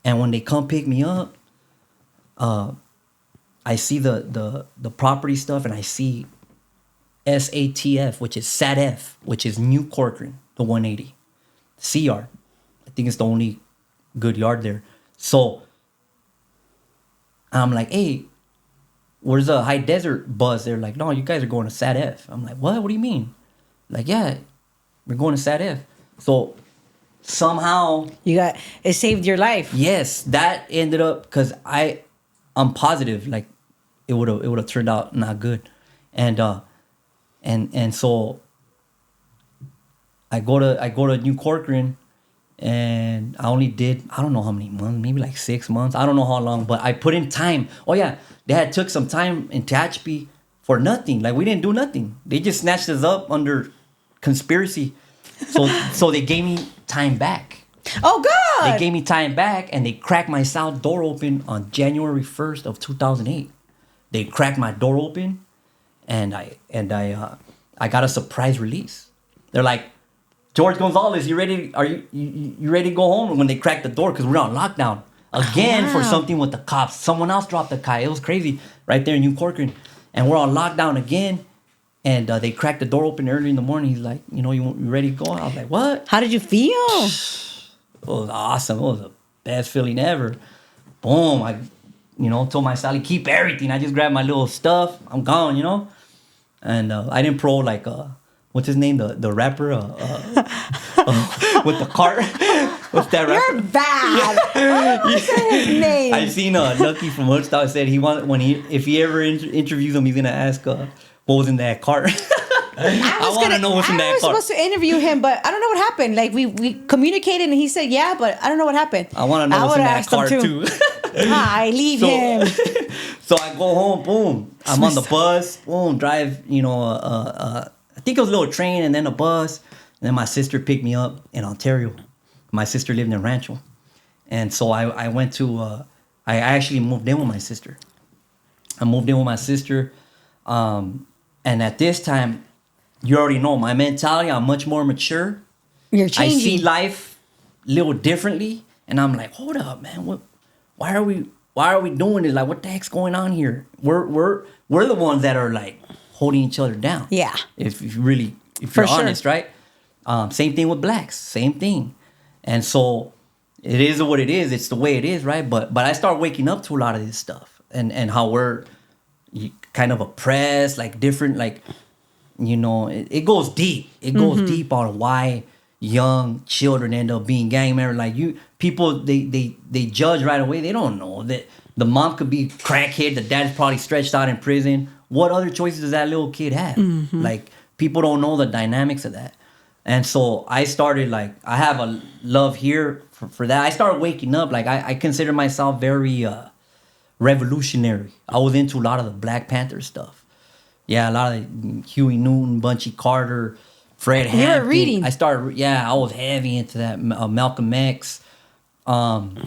and when they come pick me up, I see the property stuff, and I see SATF, which is SATF, which is New Corcoran, the 180. C-yard. I think it's the only good yard there. So I'm like, hey, where's the High Desert buzz? They're like, no, you guys are going to SATF. I'm like, what? What do you mean? Like, yeah, we're going to SATF. So somehow it saved your life. Yes, that ended up, because I'm positive, like, it would have turned out not good. And so I go to New Corcoran, and I only did, I don't know how many months, maybe like 6 months. I don't know how long, but I put in time. Oh yeah, they had took some time in Tehachapi for nothing. Like, we didn't do nothing. They just snatched us up under conspiracy. So they gave me time back. Oh God! They gave me time back, and they cracked my cell door open on January 1st of 2008. They cracked my door open, and I got a surprise release. They're like, George Gonzalez, you ready? Are you ready to go home? When they cracked the door, because we're on lockdown again for something with the cops. Someone else dropped the kite. It was crazy right there in New Corcoran, and we're on lockdown again. And they cracked the door open early in the morning. He's like, you ready to go? I was like, what? How did you feel? It was awesome. It was the best feeling ever. Boom. I, told my Sally, keep everything. I just grabbed my little stuff. I'm gone, And I didn't pro like, what's his name? The rapper with the cart. What's that rapper? You're bad. What's his name? I seen Lucky from Woodstock said if he ever interviews him, he's gonna ask what was in that cart. I want to know what's in that cart. I was supposed to interview him, but I don't know what happened. Like, we communicated, and he said yeah, but I don't know what happened. I want to know what's in that cart too. I leave him. So I go home. Boom. I'm on the bus. Boom. Drive. I think it was a little train and then a bus. And then my sister picked me up in Ontario. My sister lived in Rancho, and so I went to. I actually moved in with my sister. And at this time, you already know my mentality. I'm much more mature. You're changing. I see life a little differently, and I'm like, hold up, man. Why are we doing this? Like, what the heck's going on here? We're the ones that are like holding each other down. Yeah. If you're honest, right? Same thing with blacks. Same thing. And so it is what it is. It's the way it is, right? But I start waking up to a lot of this stuff and how we're kind of oppressed, like different, like, you know, it goes deep. It goes deep on why young children end up being gang members. Like people, they judge right away. They don't know that the mom could be crackhead. The dad's probably stretched out in prison. What other choices does that little kid have? Like, people don't know the dynamics of that. And so I started, like, I have a love here for that. I started waking up. Like, I consider myself very revolutionary. I was into a lot of the Black Panther stuff. Yeah, a lot of Huey Newton, Bunchy Carter, Fred Hampton. You were reading. I was heavy into that. Malcolm X. And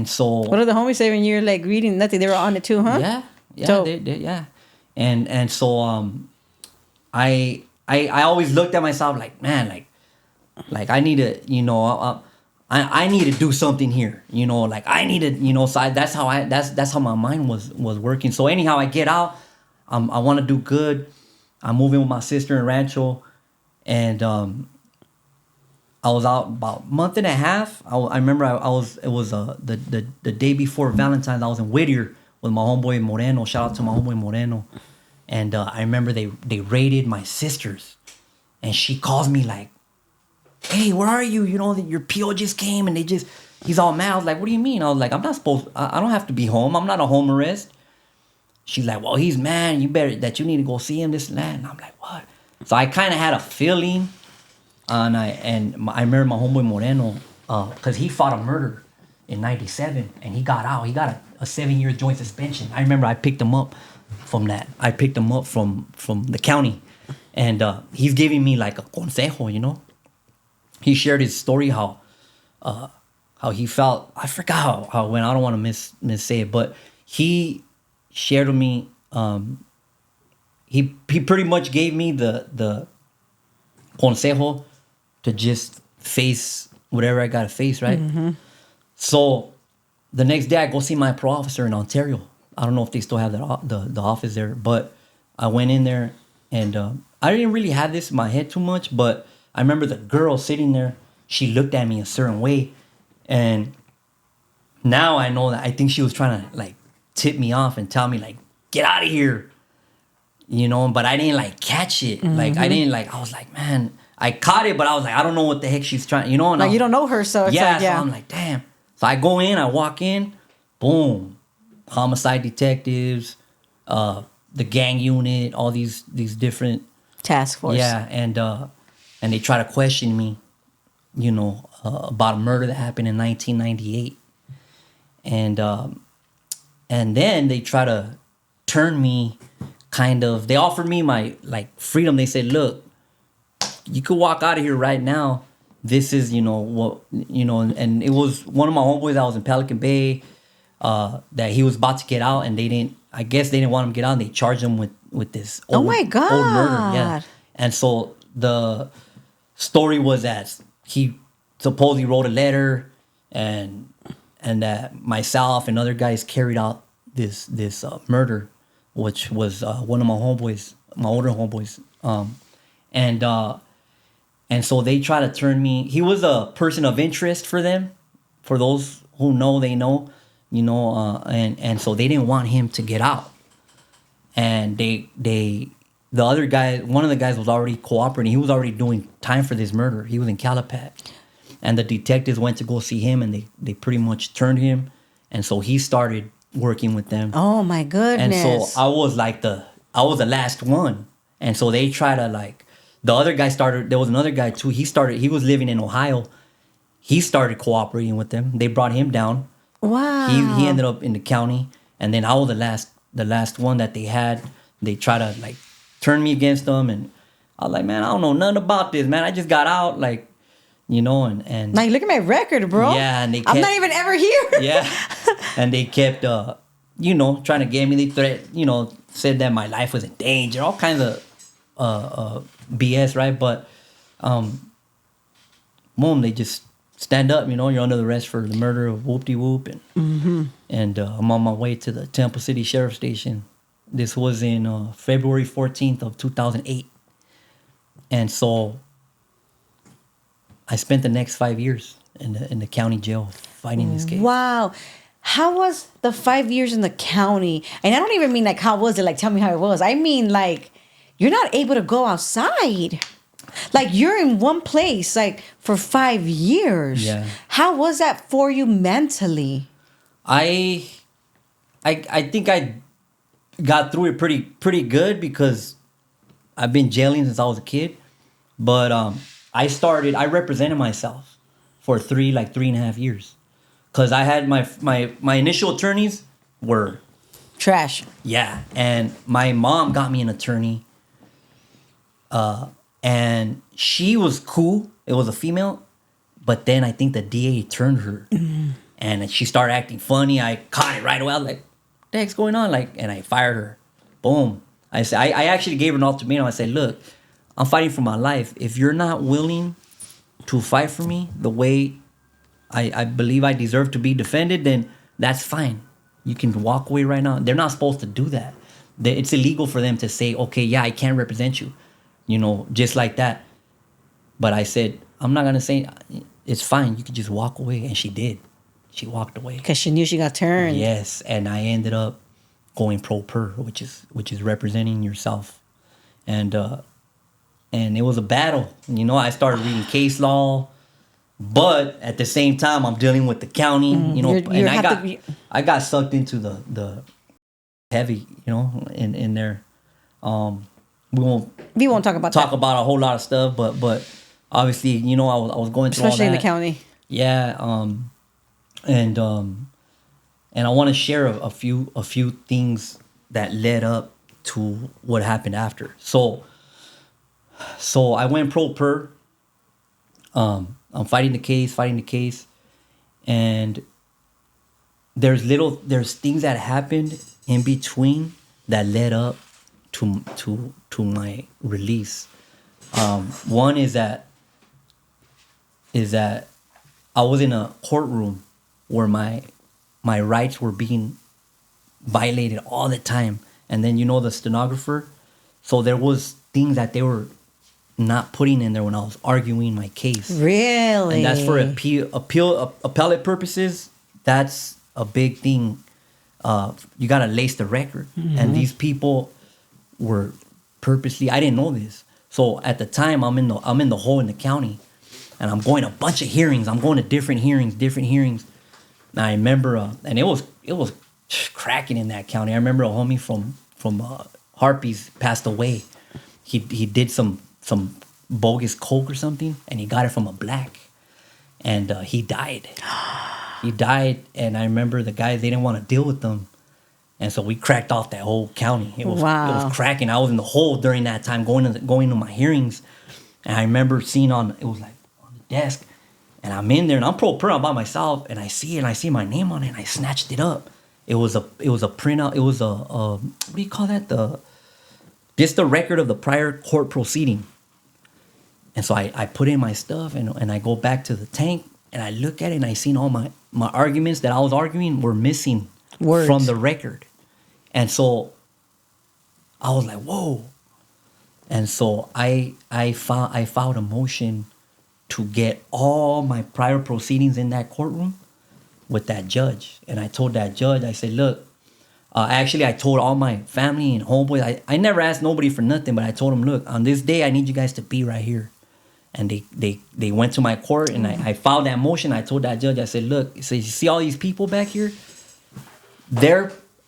so... What are the homies saying when you're, like, reading nothing? They were on it too, huh? Yeah, Dope. yeah. And so I always looked at myself like, man, like I need to, you know, I need to do something here, you know, like I need to, you know, so that's how my mind was working. So anyhow, I get out, I want to do good. I'm moving with my sister in Rancho, and I was out about a month and a half. I remember it was the day before Valentine's. I was in Whittier with my homeboy Moreno. Shout out to my homeboy Moreno. And I remember they raided my sisters, and she calls me like, "Hey, where are you? You know, your PO just came, and he's all mad." I was like, "What do you mean?" I was like, "I'm not supposed. I don't have to be home. I'm not a home arrest." She's like, "Well, he's mad. You need to go see him, this and that." And I'm like, "What?" So I kind of had a feeling, and I remember my homeboy Moreno, because he fought a murder in '97, and he got out. He got a 7-year joint suspension. I remember I picked him up from that. I picked him up from the county, and he's giving me like a consejo, you know. He shared his story how he felt. I forgot how it went. I don't want to miss say it, but he shared with me. He pretty much gave me the consejo to just face whatever I gotta face, right? So the next day I go see my parole officer in Ontario. I don't know if they still have the office there, but I went in there, and I didn't really have this in my head too much, but I remember the girl sitting there. She looked at me a certain way, and now I know that I think she was trying to like tip me off and tell me like, "Get out of here," you know. But I didn't like catch it. Like I didn't like. I was like, man, I caught it, but I was like, I don't know what the heck she's trying, you know. And Like, you don't know her, so it's like, yeah. So I'm like, damn. So I go in, I walk in, boom. Homicide detectives, the gang unit, all these different Task force. Yeah, and they try to question me, you know, about a murder that happened in 1998, and then they try to turn me, kind of. They offered me my like freedom. They said, "Look, you could walk out of here right now. This is, you know, what, you know," and it was one of my homeboys that was in Pelican Bay. That he was about to get out, and I guess they didn't want him to get out, and they charged him with this old murder. Yeah. And so the story was that he supposedly wrote a letter, and that myself and other guys carried out this murder, which was one of my homeboys, my older homeboys. And so they try to turn me. He was a person of interest for them. For those who know, they know. You know, and so they didn't want him to get out, and the other guy, one of the guys was already cooperating. He was already doing time for this murder. He was in Calipat, and the detectives went to go see him, and they pretty much turned him, and so he started working with them. Oh my goodness! And so I was the last one, and so they try to like, the other guy started. There was another guy too. He was living in Ohio. He started cooperating with them. They brought him down. Wow. He ended up in the county, and then I was the last one that they had. They try to like turn me against them, and I was like, man, I don't know nothing about this, man. I just got out, like, you know, and like, look at my record, bro. Yeah, and I'm not even ever here. Yeah, and they kept, you know, trying to get me. They said that my life was in danger, all kinds of BS, right? But boom, they just stand up, you know, you're under the arrest for the murder of Whoop-de-Whoop. And I'm on my way to the Temple City Sheriff Station. This was in February 14th of 2008. And so I spent the next 5 years in the county jail fighting this case. Wow. How was the 5 years in the county? And I don't even mean like, how was it? Like, tell me how it was. I mean, like, you're not able to go outside. Like, you're in one place, like, for 5 years. Yeah. How was that for you mentally? I think I got through it pretty good because I've been jailing since I was a kid. But I represented myself for 3.5 years. Because I had my initial attorneys were Trash. yeah, and my mom got me an attorney. And she was cool. It was a female, but then I think the DA turned her, and she started acting funny. I caught it right away. I was like, "What the heck's going on?" Like, and I fired her. Boom. I said, I actually gave her an ultimatum. I said, "Look, I'm fighting for my life. If you're not willing to fight for me the way I believe I deserve to be defended, then that's fine. You can walk away right now." They're not supposed to do that. It's illegal for them to say, "Okay, yeah, I can't represent you," just like that. But I said, I'm not gonna say it's fine. You can just walk away, and she did. She walked away Because she knew she got turned. Yes, and I ended up going pro per, which is representing yourself, and it was a battle. I started reading case law. But at the same time, I'm dealing with the county, I got sucked into the heavy, in there. We won't talk about about a whole lot of stuff, but obviously, I was going through especially all that. in the county. Yeah, and I want to share a few things that led up to what happened after. So I went pro per. I'm fighting the case, and there's things that happened in between that led up to my release. One is that I was in a courtroom where my rights were being violated all the time, and then the stenographer, so there was things that they were not putting in there when I was arguing my case. Really? And that's for appellate purposes. That's a big thing. You gotta lace the record. Mm-hmm. And these people were purposely. I didn't know this. So at the time, I'm in the hole in the county, and I'm going to a bunch of hearings. I'm going to different hearings. And I remember, and it was cracking in that county. I remember a homie from Harpies passed away. He did some bogus coke or something, and he got it from a black, and he died. And I remember the guys, they didn't want to deal with them, and so we cracked off that whole county. It was cracking. I was in the hole during that time, going to my hearings, and I remember seeing it was like on the desk, and I'm in there, and I'm pro per, I'm by myself, and I see my name on it, and I snatched it up. It was a printout. It was a what do you call that? Just the record of the prior court proceeding. And so I put in my stuff, and I go back to the tank, and I look at it, and I seen all my arguments that I was arguing were missing words from the record. And so I was like, whoa. And so I filed a motion to get all my prior proceedings in that courtroom with that judge. And I told that judge, I said, look, I told all my family and homeboys, I never asked nobody for nothing, but I told them, look, on this day, I need you guys to be right here. And they went to my court, and I filed that motion. I told that judge, I said, look, you see all these people back here?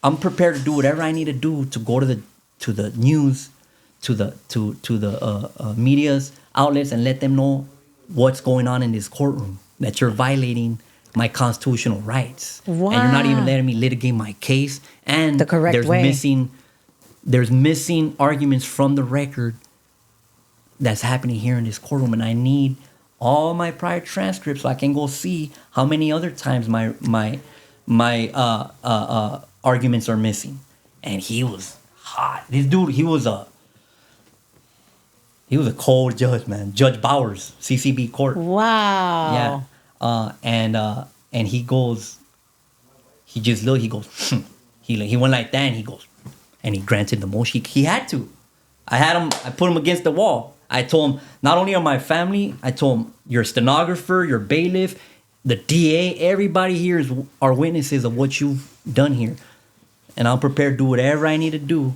I'm prepared to do whatever I need to do to go to the news, to the media's outlets, and let them know what's going on in this courtroom, that you're violating my constitutional rights. Wow. And you're not even letting me litigate my case. And the correct way. There's missing arguments from the record that's happening here in this courtroom, and I need all my prior transcripts so I can go see how many other times my arguments are missing. And he was hot. This dude, he was a cold judge, man. Judge Bowers, CCB court. Wow. Yeah. And he goes, he just looked, he goes, he went like that, and he goes, and he granted the motion. He had to. I put him against the wall. I told him, not only are my family, I told him, your stenographer, your bailiff, the DA, everybody here are witnesses of what you've done here. And I'm prepared to do whatever I need to do.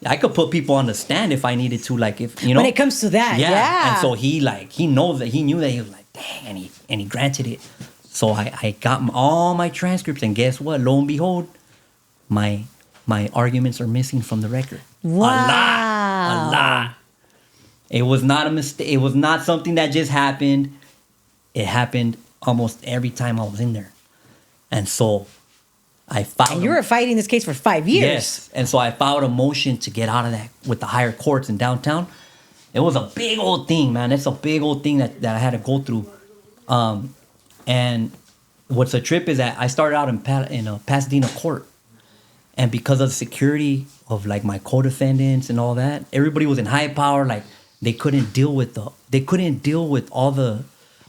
I could put people on the stand if I needed to, like if when it comes to that, yeah. And so he knew that he was like, dang, and he granted it. So I got all my transcripts, and guess what? Lo and behold, my arguments are missing from the record. Wow. A lot. It was not a mistake. It was not something that just happened. It happened almost every time I was in there. And so I filed. And you were fighting this case for 5 years. Yes. And so I filed a motion to get out of that with the higher courts in downtown. It was a big old thing, man. It's a big old thing that I had to go through. And what's a trip is that I started out in a Pasadena court. And because of the security of like my co-defendants and all that, everybody was in high power. Like they couldn't deal with all the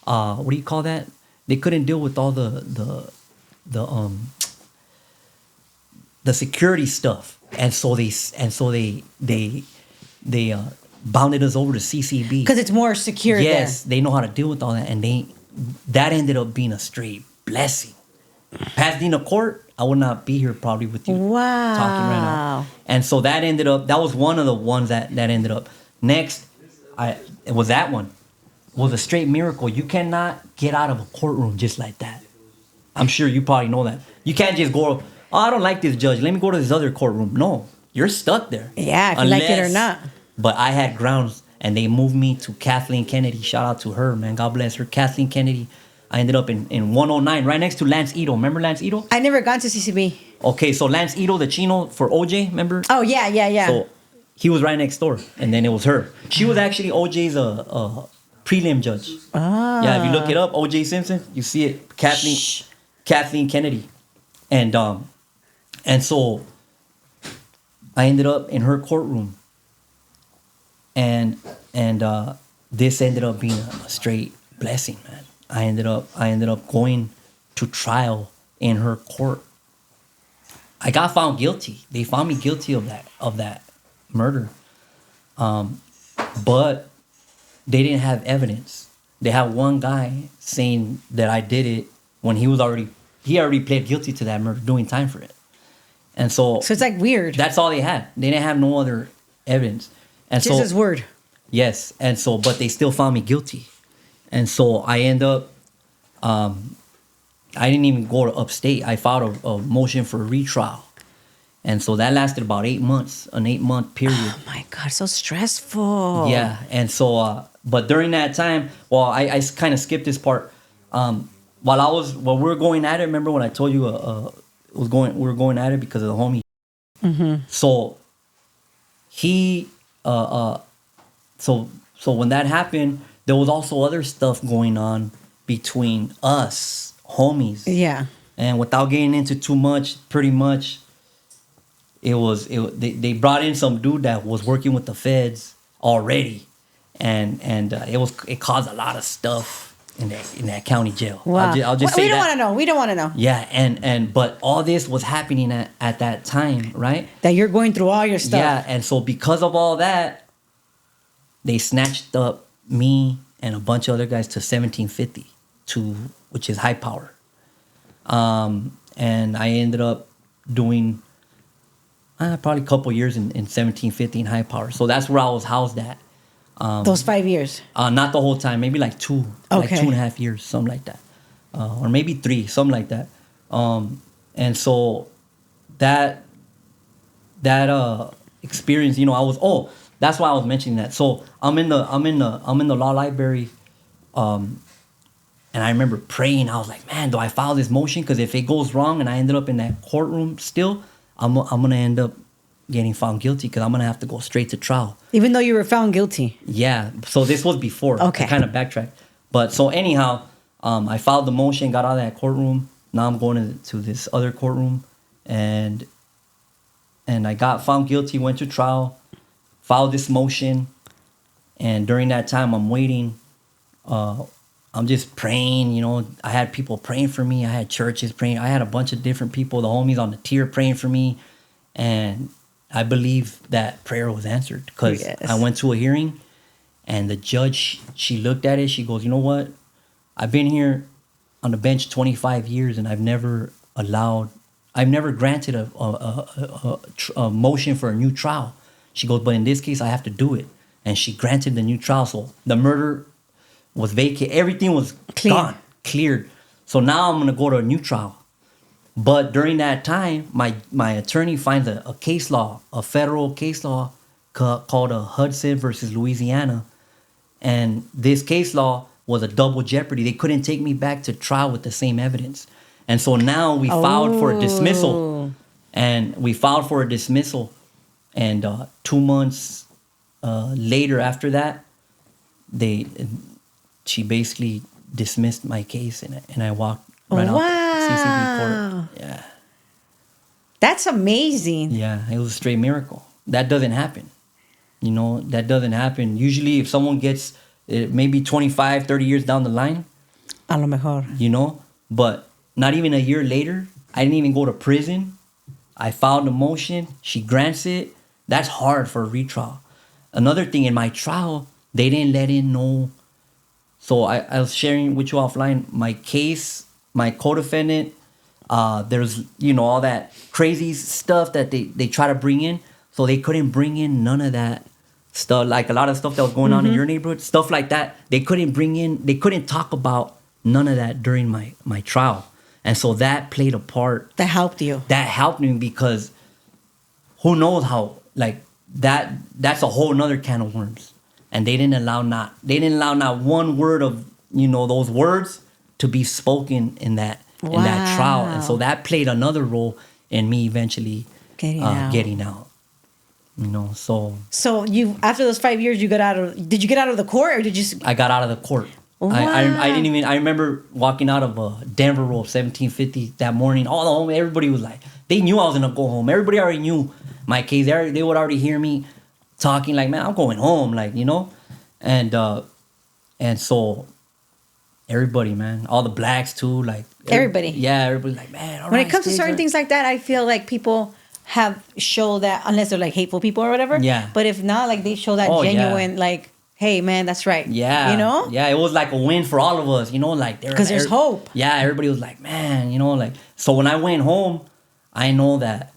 what do you call that? They couldn't deal with all the security stuff. And so they bounded us over to CCB. Because it's more secure there. Yes, they know how to deal with all that. And that ended up being a straight blessing. Pasadena court, I would not be here probably with you talking right now. And so that was one of the ones that ended up. Next, it was that one. It was a straight miracle. You cannot get out of a courtroom just like that. I'm sure you probably know that. You can't just go, oh, I don't like this judge. Let me go to this other courtroom. No, you're stuck there. Yeah, if you like it or not. But I had grounds, and they moved me to Kathleen Kennedy. Shout out to her, man. God bless her. Kathleen Kennedy. I ended up in 109, right next to Lance Ito. Remember Lance Ito? I never gone to CCB. Okay, so Lance Ito, the Chino for OJ, remember? Oh, yeah. So he was right next door, and then it was her. She was actually OJ's prelim judge. Ah. Yeah, if you look it up, OJ Simpson, you see it. Kathleen Kennedy. And so I ended up in her courtroom. And this ended up being a straight blessing, man. I ended up going to trial in her court. I got found guilty. They found me guilty of that murder. But they didn't have evidence. They had one guy saying that I did it when he already pled guilty to that murder, doing time for it. And so it's like weird. That's all they had. They didn't have no other evidence. And just his word. Yes. And so, but they still found me guilty. And so I end up, I didn't even go to upstate. I filed a motion for a retrial. And so that lasted about 8 months, an 8-month period. Oh my God, so stressful. Yeah. And so, but during that time, well, I kind of skipped this part. While we were going at it, remember when I told you we were going at it because of the homie. Mm-hmm. So so when that happened, there was also other stuff going on between us homies. Yeah. And without getting into too much, pretty much, they brought in some dude that was working with the feds already, and it caused a lot of stuff in that county jail. Wow. I'll just say we don't want to know. We don't want to know. Yeah, but all this was happening at that time, right? That you're going through all your stuff. Yeah, and so because of all that, they snatched up me and a bunch of other guys to 1750, which is high power. And I ended up doing probably a couple years in 1750 in high power. So that's where I was housed at. Those 5 years? Not the whole time, maybe like 2 Okay. like 2.5 years, something like that. Or maybe 3, something like that. And so that experience, that's why I was mentioning that. So I'm in the law library, and I remember praying. I was like, man, do I file this motion? Because if it goes wrong and I ended up in that courtroom still, I'm gonna end up getting found guilty because I'm gonna have to go straight to trial. Even though you were found guilty. Yeah. So this was before. Okay. I kind of backtracked. But so anyhow, I filed the motion, got out of that courtroom. Now I'm going to this other courtroom, and I got found guilty. Went to trial, filed this motion, and during that time I'm waiting. I'm just praying. I had people praying for me. I had churches praying. I had a bunch of different people, the homies on the tier praying for me, and I believe that prayer was answered because I went to a hearing, and the judge, she looked at it. She goes, you know what? I've been here on the bench 25 years, and I've never granted a motion for a new trial. She goes, but in this case, I have to do it. And she granted the new trial. So the murder was vacated. Everything was gone, cleared. So now I'm going to go to a new trial. But during that time, my attorney finds a case law, a federal case law called Hudson versus Louisiana. And this case law was a double jeopardy. They couldn't take me back to trial with the same evidence. And so now we filed for a dismissal. And we filed for a dismissal. And 2 months later after that, she basically dismissed my case. And I walked right out CCB court. Yeah. That's amazing. Yeah, it was a straight miracle. That doesn't happen. That doesn't happen. Usually if someone gets maybe 25, 30 years down the line, a lo mejor. But not even a year later, I didn't even go to prison. I filed a motion. She grants it. That's hard for a retrial. Another thing, in my trial, they didn't let in no... So I was sharing with you offline, my case, my co-defendant, there's, all that crazy stuff that they try to bring in. So they couldn't bring in none of that stuff, like a lot of stuff that was going on in your neighborhood, stuff like that. They couldn't talk about none of that during my trial. And so that played a part. That helped you. That helped me because who knows how, that's a whole nother can of worms. And they didn't allow not one word of, those words to be spoken in that trial. And so that played another role in me eventually getting out. So you, after those 5 years, did you get out of the court or did you? I got out of the court. Wow. I remember walking out of Denver Road 1750 that morning. All the home, everybody was like, they knew I was gonna go home. Everybody already knew my case. They would already hear me talking like, man, I'm going home, and so everybody, man, all the blacks too, everybody. Yeah, everybody's like, man. When it comes to certain things like that, I feel like people have show that, unless they're hateful people or whatever. Yeah. But if not, they show that genuine, hey, man, that's right. Yeah. Yeah, it was like a win for all of us, because there's hope. Yeah, everybody was like, man, so when I went home, I know that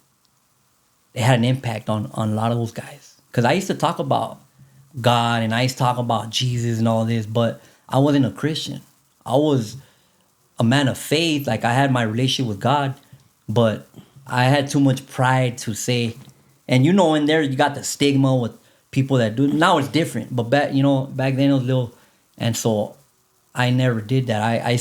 it had an impact on a lot of those guys. Because I used to talk about God and I used to talk about Jesus and all this, but I wasn't a Christian. I was a man of faith. I had my relationship with God, but I had too much pride to say. And in there, you got the stigma with people that do. Now it's different, but back then it was little. And so I never did that. I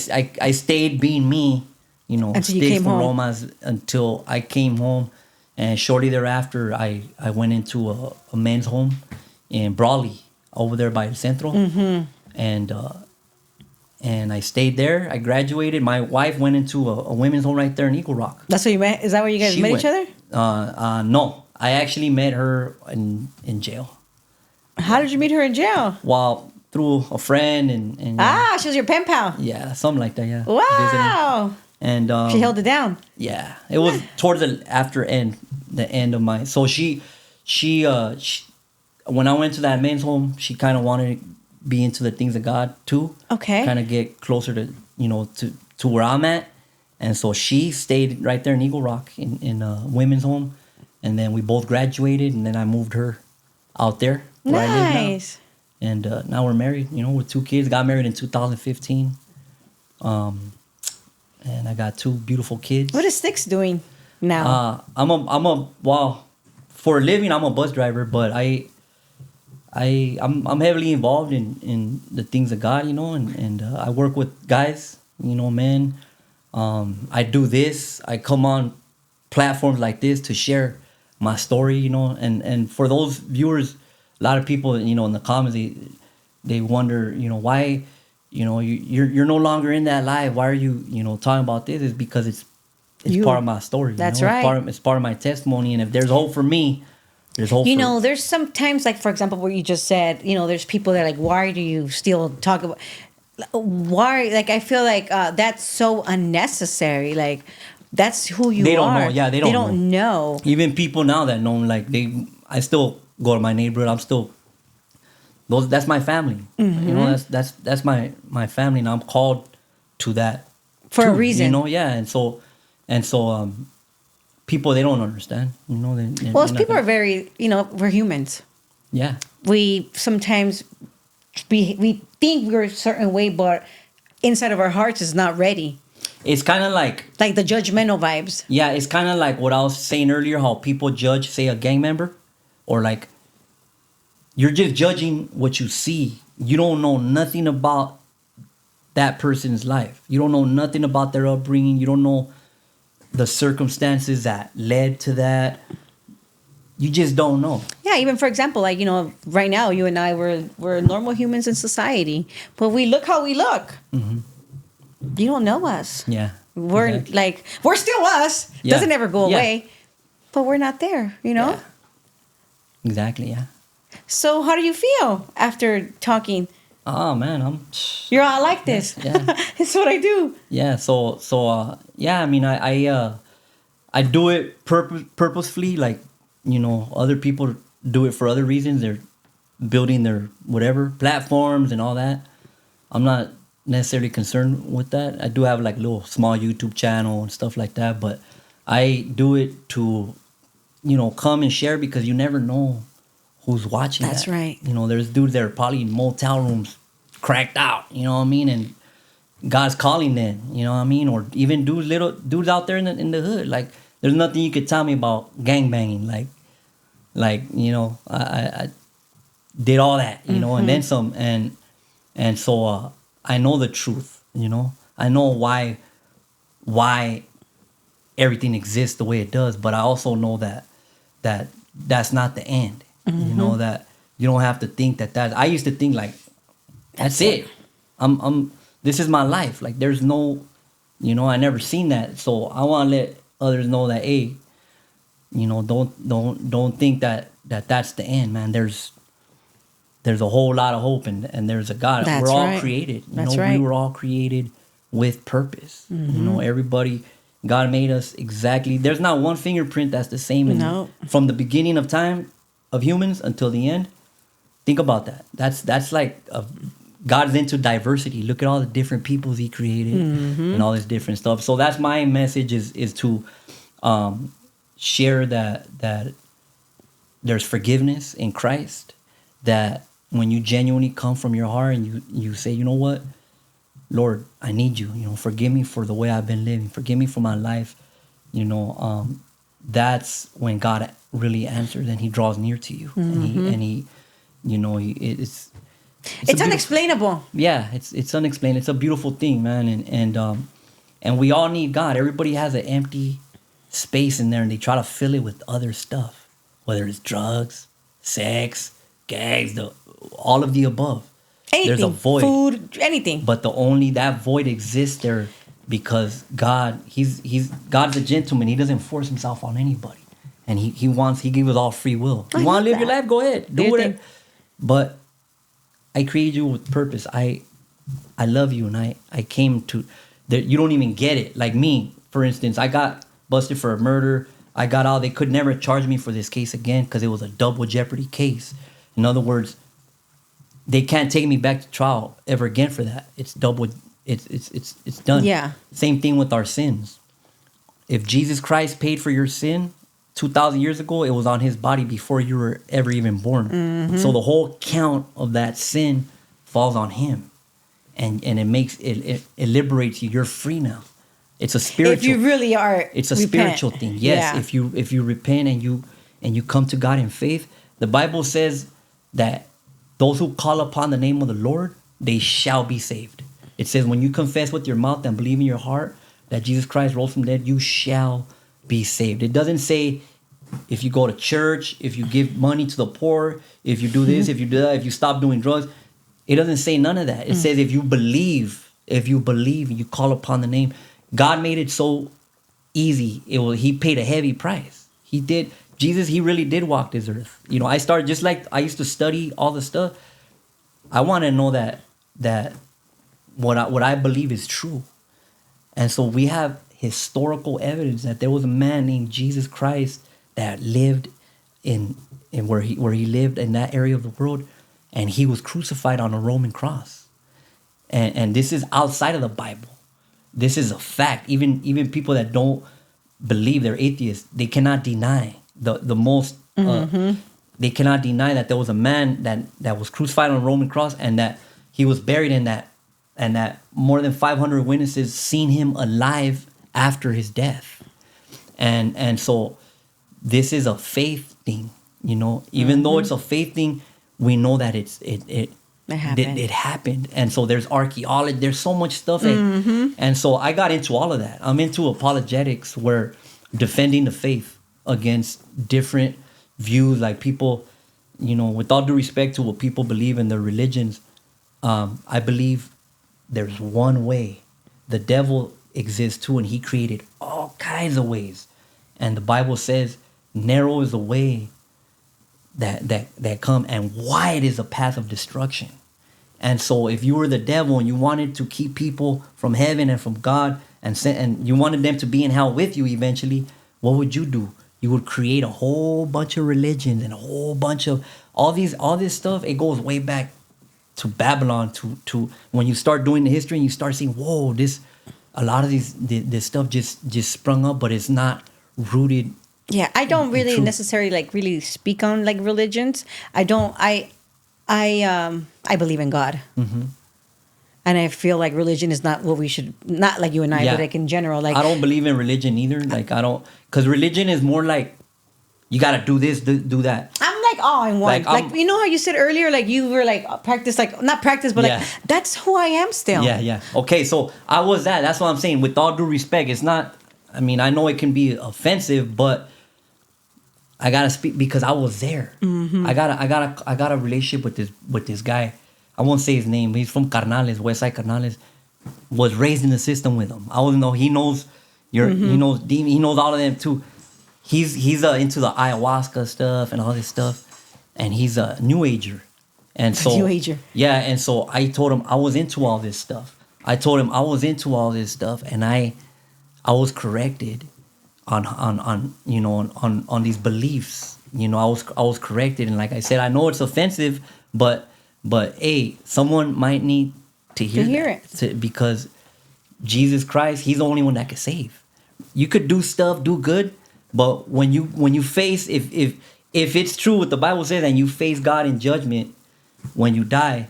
stayed being me, until you came home. Romas, until I came home. And shortly thereafter, I went into a men's home in Brawley, over there by the Centro. Mm-hmm. And I stayed there. I graduated. My wife went into a women's home right there in Eagle Rock. That's where you met? Is that where you guys met each other? No. I actually met her in jail. How did you meet her in jail? Well, through a friend and she was your pen pal. Yeah, something like that, yeah. Wow. Visiting. And she held it down. Yeah. It was towards the end of my... So she when I went to that men's home, she kind of wanted to be into the things of God too. Okay. Kind of get closer to, to where I'm at. And so she stayed right there in Eagle Rock in a women's home. And then we both graduated, and then I moved her out there where I live now. And now we're married, with 2 kids. Got married in 2015. And I got 2 beautiful kids. What is Sticks doing now? For a living, I'm a bus driver, but I'm heavily involved in the things of God, and I work with guys, men. I do this. I come on platforms like this to share my story, and for those viewers, a lot of people, in the comments, they wonder, why, you're no longer in that life. Why are you, talking about this? It's because it's part of my story. That's right. It's part of my testimony. And if there's hope for me, there's hope for... there's sometimes, for example, what you just said, there's people that are like, why do you still talk about... Why? I feel like that's so unnecessary. That's who you are. They don't know. Yeah, they don't know. Even people now that know, I still go to my neighborhood. I'm still... That's my family. Mm-hmm. That's my family, and I'm called to that For a too, reason. You know, yeah. And so people, they don't understand. You know, Well, people are very, we're humans. Yeah. We sometimes we think we're a certain way, but inside of our hearts is not ready. It's kind of like The judgmental vibes. Yeah, it's kind of like what I was saying earlier, how people judge, say, a gang member, or like you're just judging what you see. You don't know nothing about that person's life. You don't know nothing about their upbringing. You don't know the circumstances that led to that. You just don't know. Yeah, even for example, right now, you and I, we're normal humans in society, but we look how we look. Mm-hmm. You don't know us. Yeah. We're exactly. we're still us. Yeah. Doesn't ever go Yeah. away, but we're not there, Yeah. Exactly, yeah. So how do you feel after talking? Oh, man, You're all like this. Yeah. It's what I do. Yeah, so yeah, I mean, I do it purposefully. Like, other people do it for other reasons. They're building their whatever platforms and all that. I'm not necessarily concerned with that. I do have like a little small YouTube channel and stuff like that, but I do it to, come and share, because you never know who's watching. That's right. There's dudes that are probably in motel rooms, cracked out. You know what I mean? And God's calling them. You know what I mean? Or even little dudes out there in the hood. Like, there's nothing you could tell me about gangbanging. I did all that. And then some. And so I know the truth. I know why everything exists the way it does. But I also know that's not the end. That you don't have to think that. I used to think like, that's it. This is my life. Like, there's no, I never seen that. So I want to let others know that, hey, don't think that's the end, man. There's a whole lot of hope, and there's a God. That's We're all right. created. That's right. We were all created with purpose. Everybody, God made us exactly. There's not one fingerprint that's the same. No. From the beginning of time of humans until the end. Think about that. That's like God's into diversity. Look at all the different peoples He created and all this different stuff. So that's my message is to share that there's forgiveness in Christ. That when you genuinely come from your heart and you say, you know what, Lord, I need you. Forgive me for the way I've been living. Forgive me for my life. That's when God really answers, and He draws near to you, and he It's unexplainable. Yeah, it's unexplained. It's a beautiful thing, man, and we all need God. Everybody has an empty space in there, and they try to fill it with other stuff, whether it's drugs, sex, gangs, all of the above. Anything, there's a void, food, anything. but that void exists there because God, God's a gentleman. He doesn't force Himself on anybody, and He gives us all free will. You want to live your life? Go ahead, do it. But I created you with purpose. I love you, and I came to that. You don't even get it. Like me, for instance, I got busted for a murder. I got out. They could never charge me for this case again because it was a double jeopardy case. In other words, they can't take me back to trial ever again for that. It's double. It's done. Yeah. Same thing with our sins. If Jesus Christ paid for your sin 2,000 years ago, it was on His body before you were ever even born. So the whole count of that sin falls on Him, and it liberates you. You're free now. It's a spiritual. If you really are, it's a repent. spiritual thing. Yes, Yeah. if you repent and you come to God in faith, the Bible says that those who call upon the name of the Lord, they shall be saved. It says when you confess with your mouth and believe in your heart that Jesus Christ rose from the dead, you shall be saved. It doesn't say if you go to church, if you give money to the poor, if you do this, if you do that, if you stop doing drugs. It doesn't say none of that. It says if you believe, you call upon the name. God made it so easy. He paid a heavy price. He did. Jesus, He really did walk this earth. I started just like I used to study all the stuff. I want to know that what I believe is true. And so we have historical evidence that there was a man named Jesus Christ that lived in where he lived in that area of the world, and He was crucified on a Roman cross. And this is outside of the Bible. this is a fact. Even people that don't believe, they're atheists, they cannot deny the most. They cannot deny that there was a man that was crucified on a Roman cross, and that he was buried in that, and that more than 500 witnesses seen him alive after his death. And so this is a faith thing, you know. Even though it's a faith thing, we know that it happened. It happened. And so there's archaeology, there's so much stuff. And so I got into all of that. I'm into apologetics, where defending the faith against different views, like people, you know, with all due respect to what people believe in their religions, I believe there's one way. The devil exists too, and he created all kinds of ways. And the Bible says, narrow is the way that come, and wide is a path of destruction. And so if you were the devil and you wanted to keep people from heaven and from God, and you wanted them to be in hell with you eventually, what would you do? You would create a whole bunch of religions and a whole bunch of all this stuff. It goes way back to Babylon, to when you start doing the history and you start seeing, whoa, a lot of this stuff just sprung up, but it's not rooted. Yeah, I don't really necessarily really speak on religions. I don't. I believe in God. And I feel like religion is not what we should, not like you and I, but like in general. Like, I don't believe in religion either. Like, I don't, because religion is more like, you got to do this, do that. I'm like all in one. Like you know how you said earlier, like you were like practice, like not practice, but like that's who I am still. Yeah. Okay, so I was that. That's what I'm saying. With all due respect, it's not, I mean, I know it can be offensive, but I got to speak because I was there. I got a relationship with this guy. I won't say his name. He's from Carnales, Westside Carnales. Was raised in the system with him. I don't know. He knows he knows demon. He knows all of them too. He's into the ayahuasca stuff and all this stuff, and he's a new ager. And so new ager. Yeah, and so I told him I was into all this stuff. And I was corrected on these beliefs. You know, I was corrected, and like I said, I know it's offensive, but hey, someone might need to hear it because Jesus Christ, he's the only one that can save. You could do stuff, do good, but when you face, if it's true what the Bible says, and you face God in judgment when you die,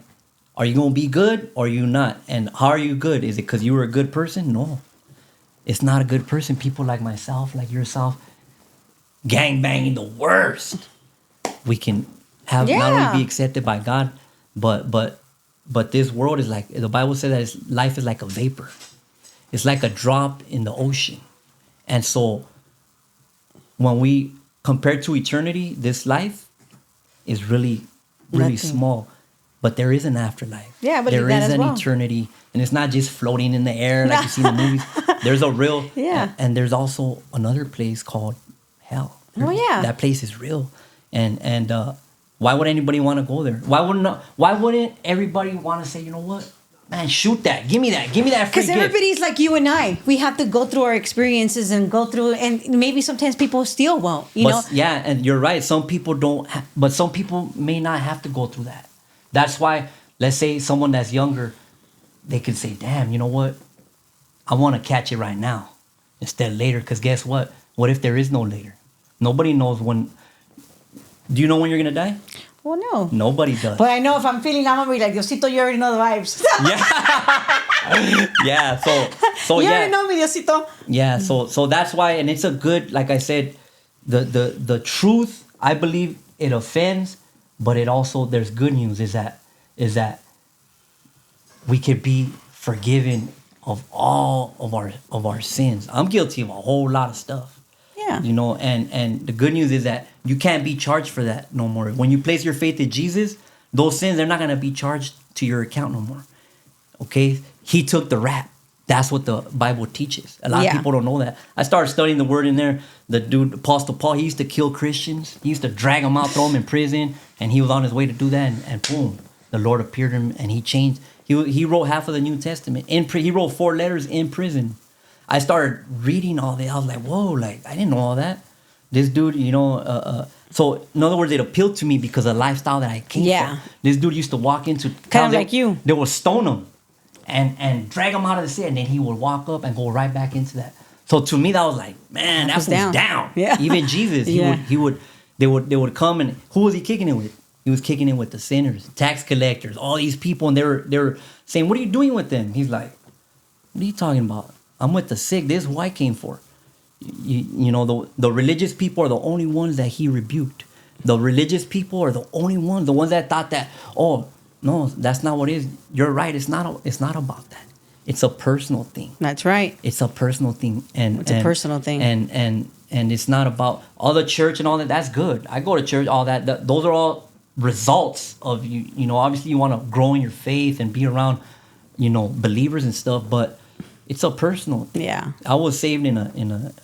are you gonna be good or are you not? And how are you good? Is it because you were a good person? No, it's not a good person. People like myself, like yourself, gang banging the worst. We can have not only be accepted by God, but this world is like, the Bible says that life is like a vapor. It's like a drop in the ocean. And so when we compare to eternity, this life is really small. But there is an afterlife. Yeah, but there is an eternity. And it's not just floating in the air like you see in the movies. There's a real... And there's also another place called hell. Oh, yeah. That place is real. And why would anybody want to go there? Why wouldn't everybody want to say, you know what? Man, shoot that. Give me that free gift. Because everybody's like you and I. We have to go through our experiences and go through, and maybe sometimes people still won't, you know? Yeah, and you're right. Some people don't, but some people may not have to go through that. That's why, let's say someone that's younger, they could say, damn, you know what? I want to catch it right now instead of later. Because guess what? What if there is no later? Nobody knows when. Do you know when you're going to die? Well, no. Nobody does. But I know if I'm feeling, I'm going to be like, Diosito, you already know the vibes. Yeah. So you already know me, Diosito. Yeah. So that's why, and it's a good, like I said, the truth, I believe it offends, but it also, there's good news is that we could be forgiven of all of our sins. I'm guilty of a whole lot of stuff. Yeah. You know, and the good news is that you can't be charged for that no more. When you place your faith in Jesus, those sins, they're not going to be charged to your account no more. Okay? He took the rap. That's what the Bible teaches. A lot of people don't know that. I started studying the word in there. The dude, Apostle Paul, he used to kill Christians. He used to drag them out, throw them in prison. And he was on his way to do that. And boom, the Lord appeared to him and he changed. He wrote half of the New Testament. He wrote 4 letters in prison. I started reading all that. I was like, whoa, like, I didn't know all that. This dude, you know, so in other words, it appealed to me because of the lifestyle that I came from. This dude used to walk into... Kind of like you. They would stone him. and drag him out of the cell, and then he would walk up and go right back into that. So to me, that was like, man, that was down. Yeah. Even Jesus, they would come, and who was he kicking it with? He was kicking it with the sinners, tax collectors, all these people, and they were saying, "What are you doing with them?" He's like, "What are you talking about? I'm with the sick. This is what I came for." You know, the religious people are the only ones that he rebuked. The religious people are the only ones, the ones that thought that, oh, no, that's not what it is. You're right. It's not about that. It's a personal thing. That's right. It's a personal thing. It's a personal thing. And it's not about all the church and all that. That's good. I go to church, all that. Those are all results of you. You know, obviously you want to grow in your faith and be around, you know, believers and stuff, but it's a personal thing. Yeah. I was saved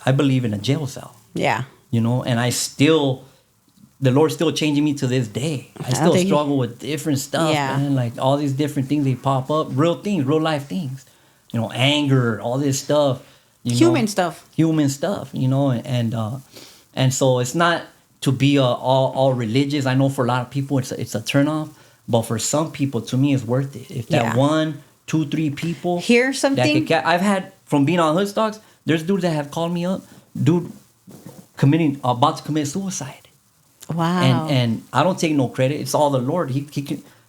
I believe in a jail cell. Yeah. You know, and the Lord's still changing me to this day. I still struggle with different stuff, man. Like all these different things, they pop up, real things, real life things. You know, anger, all this stuff. Human stuff, you know, and so it's not to be all religious. I know for a lot of people it's a turnoff, but for some people, to me, it's worth it. If that 1, 2, 3 people hear something, I've had from being on Hoodstocks, there's dudes that have called me up, about to commit suicide. Wow. And I don't take no credit. It's all the Lord.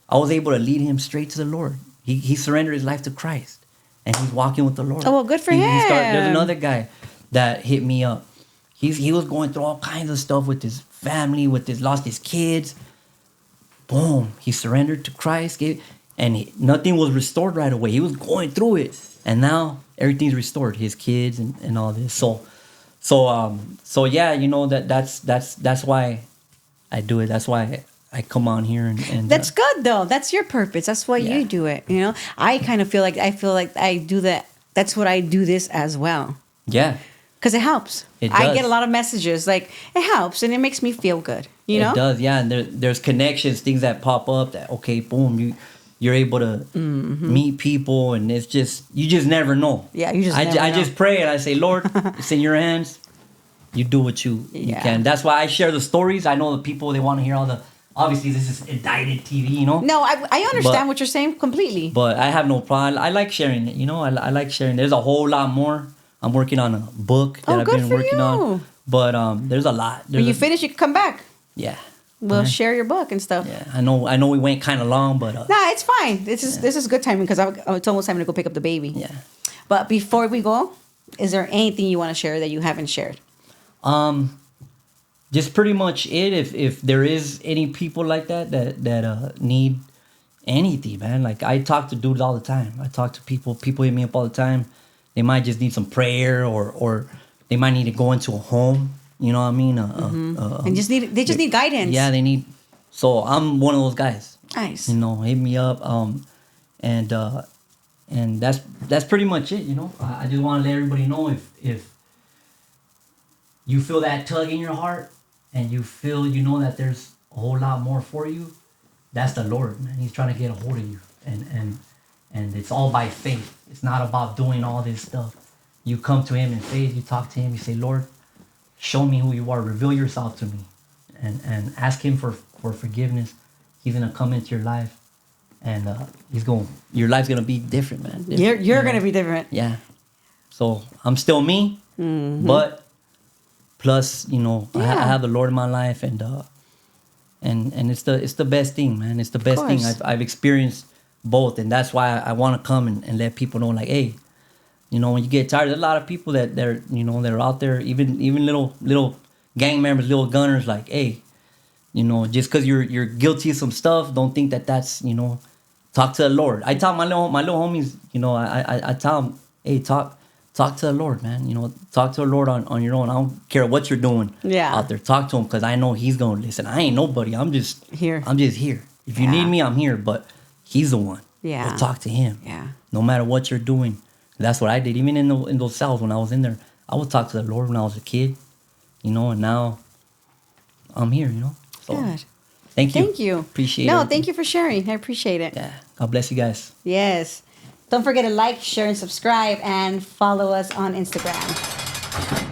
I was able to lead him straight to the Lord. He surrendered his life to Christ. And he's walking with the Lord. Oh, well, good for him. There's another guy that hit me up. He was going through all kinds of stuff with his family, lost his kids. Boom. He surrendered to Christ. Nothing was restored right away. He was going through it. And now everything's restored. His kids and all this. So yeah, you know, that's why I do it. That's why I come on here and that's good though. That's your purpose. That's why you do it. You know, I kind of feel like I do that. That's what I do this as well. Yeah, because it helps. I get a lot of messages. Like it helps and it makes me feel good. You know, it does. Yeah, and there's connections, things that pop up. That okay, boom, you're able to meet people, and it's just you just never know. Yeah, you just. I just pray and I say, Lord, it's in your hands. You do what you can. That's why I share the stories. I know the people, they want to hear all the. Obviously, this is Indicted TV, you know? No, I understand what you're saying completely. But I have no problem. I like sharing it, you know? I like sharing. There's a whole lot more. I'm working on a book that I've been working on. But there's a lot. When you finish, you can come back. Yeah. We'll share your book and stuff. Yeah, I know we went kind of long, but... Nah, it's fine. This is good timing because it's almost time to go pick up the baby. Yeah. But before we go, is there anything you want to share that you haven't shared? Just pretty much it. If there is any people like that need anything, man. Like I talk to dudes all the time. I talk to people. People hit me up all the time. They might just need some prayer, or they might need to go into a home. You know what I mean? And they just need guidance. Yeah, they need. So I'm one of those guys. Nice. You know, hit me up. And that's pretty much it. You know, I just want to let everybody know if you feel that tug in your heart and you know that there's a whole lot more for you, that's the Lord, man. He's trying to get a hold of you. And it's all by faith. It's not about doing all this stuff. You come to him in faith, you talk to him, you say, Lord, show me who you are, reveal yourself to me. And ask him for forgiveness. He's gonna come into your life and your life's gonna be different, man. You're gonna be different. Yeah. So I'm still me, but plus, you know, I have the Lord in my life, and it's the best thing, man. It's the best thing. I've experienced both, and that's why I want to come and let people know, like, hey, you know, when you get tired, there's a lot of people that they're out there, even little gang members, little gunners, like, hey, you know, just because you're guilty of some stuff, don't think that's, you know, talk to the Lord. I tell my little homies, you know, I tell them, hey, talk to the Lord, man. You know, talk to the Lord on your own. I don't care what you're doing out there. Talk to him, because I know he's going to listen. I ain't nobody. I'm just here. If you need me, I'm here. But he's the one. Yeah. Go talk to him. Yeah. No matter what you're doing. That's what I did. Even in those cells when I was in there, I would talk to the Lord when I was a kid. You know, and now I'm here, you know. So, good. Thank you. Thank you. Appreciate it. No, thank you for sharing. I appreciate it. Yeah. God bless you guys. Yes. Don't forget to like, share, and subscribe, and follow us on Instagram.